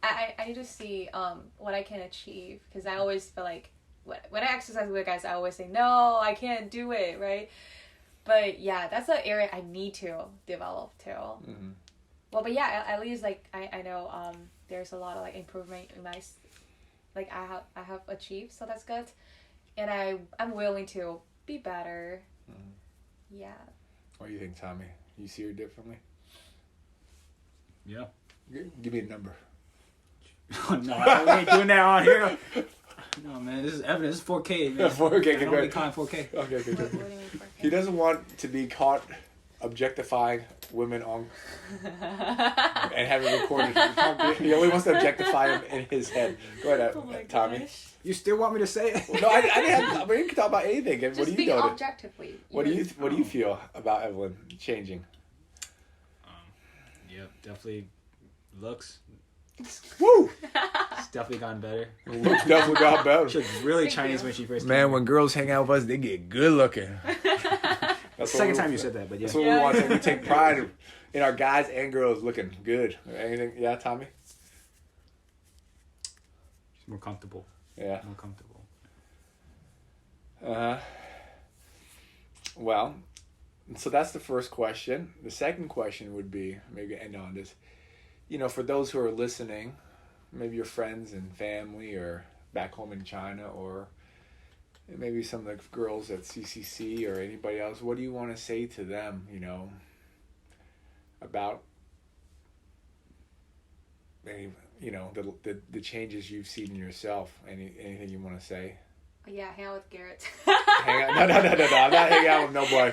I need to see what I can achieve, because I always feel like when I exercise with guys, I always say, no, I can't do it, right? But yeah, that's an area I need to develop too. Mm-hmm. Well, but yeah, at least like I know there's a lot of like improvement in my I have achieved, so that's good, and I'm willing to be better. Mm-hmm. Yeah. What do you think, Tommy? You see her differently? Yeah. Give me a number. No, we ain't doing that on here. No, man, this is evidence. This is 4K, man. 4K, I don't be caught in 4K. Okay, good. He doesn't want to be caught objectifying women on and have it recorded. He only wants to objectify them in his head. Go ahead, Tommy. Gosh. You still want me to say it? No, I didn't. We can talk about anything. Just what do you speak objectively. What do you feel about Evelyn changing? Yeah, definitely looks. Woo! It's definitely gotten better. Looks definitely got better. She was really Chinese when she first came. Man, when girls hang out with us, they get good looking. That's the second time you said that, but yeah. That's what we want. We take pride in our guys and girls looking good. Anything? Yeah, Tommy? She's more comfortable. Yeah. More comfortable. Well, so that's the first question. The second question would be, maybe end on this, for those who are listening, maybe your friends and family or back home in China, or maybe some of the girls at CCC or anybody else, what do you want to say to them, about maybe, the changes you've seen in yourself? Anything you want to say? Yeah, hang out with Garrett. Hang out. No. I'm not hanging out with no boy.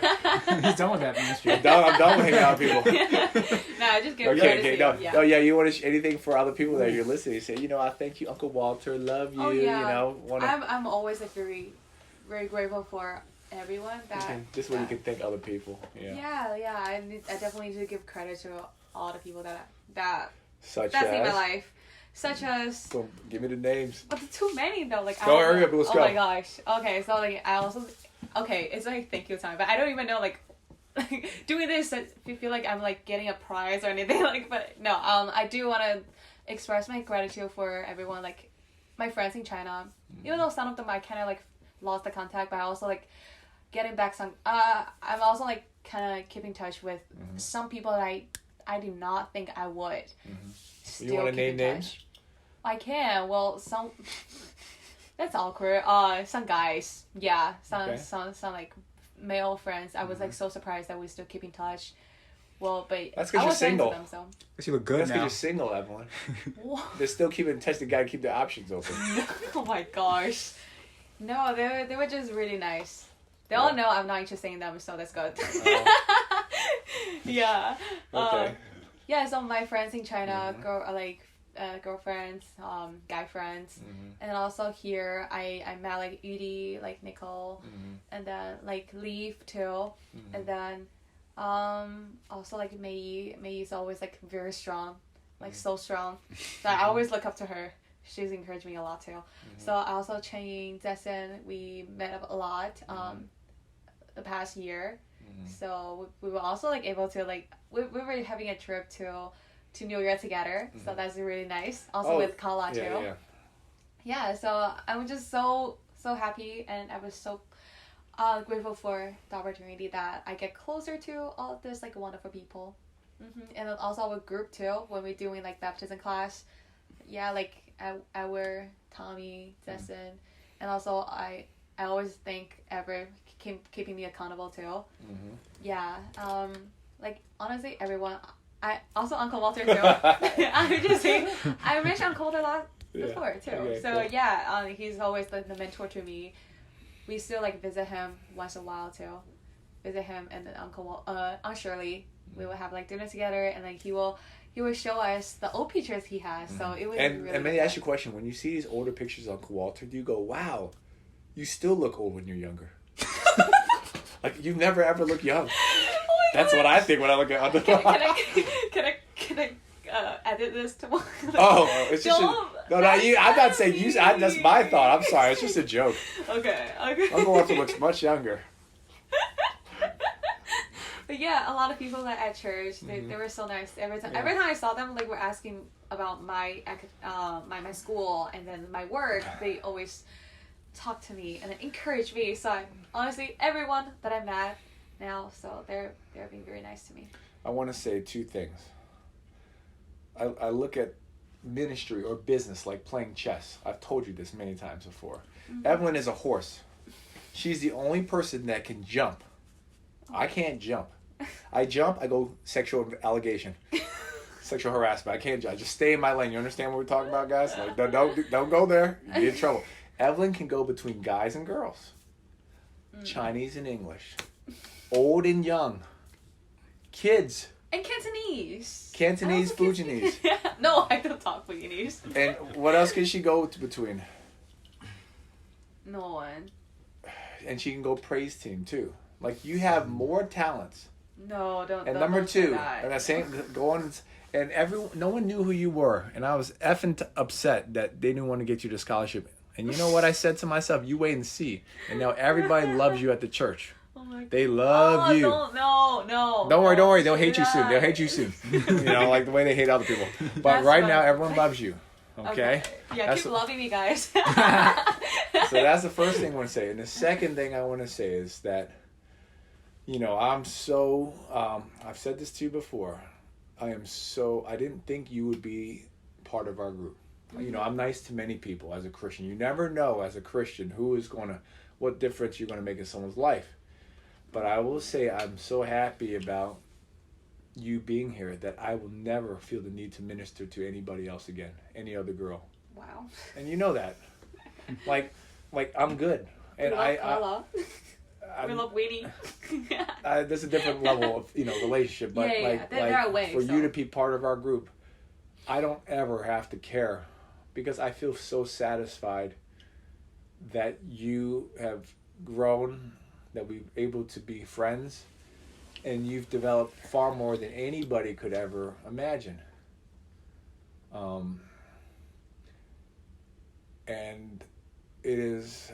He's done with that ministry. I'm done with hanging out with people. No, I just give Okay. No. Yeah. No. Yeah. You want to anything for other people that you're listening? You say, I thank you, Uncle Walter. Love you. Oh, yeah. You know. I'm always like very, very grateful for everyone that. This way you can thank other people. Yeah. Yeah. I definitely need to give credit to all the people that's Such in as. my life, such as. Go, give me the names. But too many though. Like Go, hurry up, let's oh go. my gosh. Okay, so like I also. Okay, it's like thank you time, but I don't even know like doing this. I feel like I'm like getting a prize or anything like. But no, I do want to express my gratitude for everyone, like my friends in China. Even though some of them I kind of like lost the contact, but I also like getting back some. I'm also like kind of keeping touch with some people that I did not think I would. Still You want to name names? I can. Well, some. That's awkward. Some guys. Yeah. Some like male friends. I was like so surprised that we still keep in touch. Well, but that's I because you're was friends with single. them, so. Because you look good That's now. because you're single, Evelyn. They're still keeping in touch. They gotta keep their options open. Oh my gosh. No, they were just really nice. They all know I'm not interested in them, so that's good. Yeah. Okay. Yeah. So my friends in China, girlfriends, guy friends, and also here I met like Yudi, like Nicole, and then like Leaf too, and then also like Mei is always like very strong, like so strong. So I always look up to her. She's encouraged me a lot too. So I also Chang Zessen, we met up a lot the past year. So we were also like able to like we were having a trip to New York together. So that's really nice. Also with Kala too. Yeah, so I'm just so happy, and I was so grateful for the opportunity that I get closer to all of this like wonderful people. And then also our group too, when we're doing like baptism class. Yeah, like our Tommy, Zessen, and also I always thank Ever keeping me accountable too. Yeah, like honestly everyone. I also Uncle Walter too. I'm just saying, I mentioned Uncle Walter a lot before too. Okay, So cool. yeah, he's always the mentor to me. We still like visit him once in a while too. Visit him and then Aunt Shirley. We will have like dinner together, and like he will show us the old pictures he has. So it was And really let me good. ask you a question. When you see these older pictures of Uncle Walter, do you go, wow, you still look old when you're younger? Like, you've never ever looked young. That's what I think when I look at Uncle Walter. Can I edit this tomorrow? Oh, it's just I'm not saying you. That's my thought. I'm sorry. It's just a joke. Okay. Uncle Walter looks much younger. But yeah, a lot of people that at church, they were so nice. Every time I saw them, like, were asking about my school and then my work, they always talk to me and encourage me. So honestly, everyone that I met now, so they're being very nice to me. I want to say two things. I look at ministry or business like playing chess. I've told you this many times before. Evelyn is a horse. She's the only person that can jump. I can't jump. I jump, I go sexual allegation. Sexual harassment. I can't jump. I just stay in my lane. You understand what we're talking about, guys? Like, don't go there. You get in trouble. Evelyn can go between guys and girls. Chinese and English. Old and young. Kids. And Cantonese. Cantonese, I also Fujianese. No, I don't talk Fujianese. And what else can she go between? No one. And she can go praise team too. Like, you have more talents. No, don't. And don't number say two, that. and I say go on, and no one knew who you were, and I was effing upset that they didn't want to get you the scholarship. And you know what I said to myself? You wait and see. And now everybody loves you at the church. Oh my God. They love you. No. Don't worry. They'll say hate you soon. that. They'll hate you soon. You know, like the way they hate other people. But That's right fine. now, everyone loves you. Okay? Yeah, That's keep loving me, guys. So that's the first thing I want to say. And the second thing I want to say is that, you know, I'm so, I've said this to you before. I didn't think you would be part of our group. You know, I'm nice to many people as a Christian. You never know as a Christian what difference you're going to make in someone's life. But I will say I'm so happy about you being here that I will never feel the need to minister to anybody else again, any other girl. Wow. And you know that. Like, like I'm good, and we love Carla. I We love Winnie. there's a different level of relationship, but Yeah. They're away, for so. you to be part of our group, I don't ever have to care, because I feel so satisfied that you have grown, that we're able to be friends, and you've developed far more than anybody could ever imagine. And it is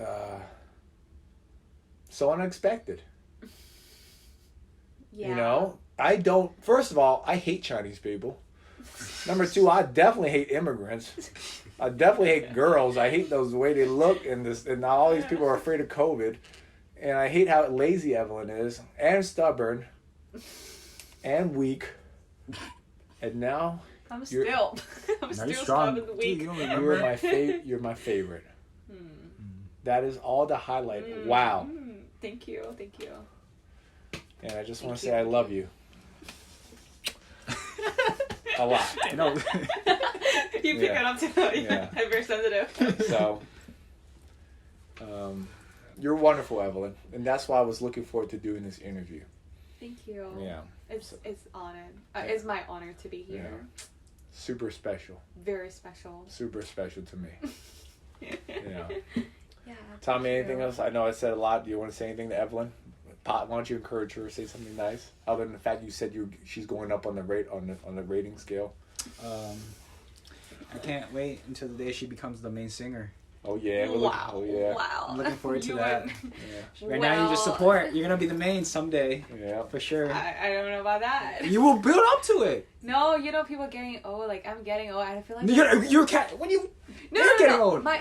so unexpected. Yeah. I don't, first of all, I hate Chinese people. Number two, I definitely hate immigrants. I definitely hate girls. I hate those the way they look, and now all these people are afraid of COVID. And I hate how lazy Evelyn is, and stubborn, and weak. And now I'm you're still strong. stubborn weak. Dude, you don't you're remember? you're my favorite. That is all the highlight. Wow. Thank you. And I just Thank want to you. say I love you. A lot. No. You pick it up too. Yeah. I'm very sensitive. So, you're wonderful, Evelyn, and that's why I was looking forward to doing this interview. Thank you. Yeah. It's honored. It's my honor to be here. Yeah. Super special. Very special. Super special to me. Yeah. Yeah. Tommy, thank anything you. else? I know I said a lot. Do you want to say anything to Evelyn? Why don't you encourage her to say something nice? Other than the fact you said she's going up on the rating scale. I can't wait until the day she becomes the main singer. Oh yeah. Wow. Oh yeah. Wow. I'm looking forward to You that. would- Yeah. Right now, you just support. You're gonna be the main someday, Yeah. for sure. I don't know about that. You will build up to it. No, people getting old. Like I'm getting old. I feel like You're cat. When you no, you're no, getting no. old. My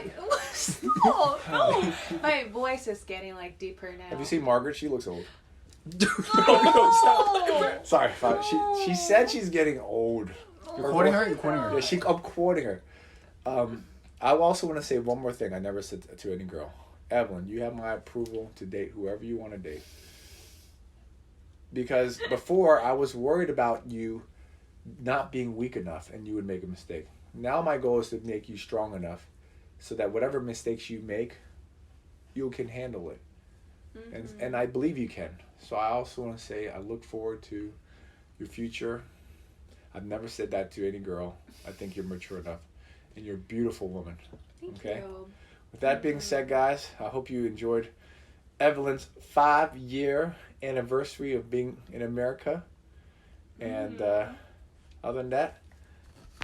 no. My voice is getting like deeper now. Have you seen Margaret? She looks old. No. Sorry, she said she's getting old. You're quoting her. You're quoting Yeah, her. I'm quoting her. I also want to say one more thing I never said to any girl. Evelyn, you have my approval to date whoever you want to date. Because before, I was worried about you not being weak enough and you would make a mistake. Now my goal is to make you strong enough so that whatever mistakes you make, you can handle it. And I believe you can. So I also want to say I look forward to your future. I've never said that to any girl. I think you're mature enough. And you're a beautiful woman. Thank Okay? you. With that being said, guys, I hope you enjoyed Evelyn's 5-year anniversary of being in America. And other than that,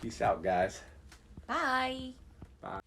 peace out, guys. Bye. Bye.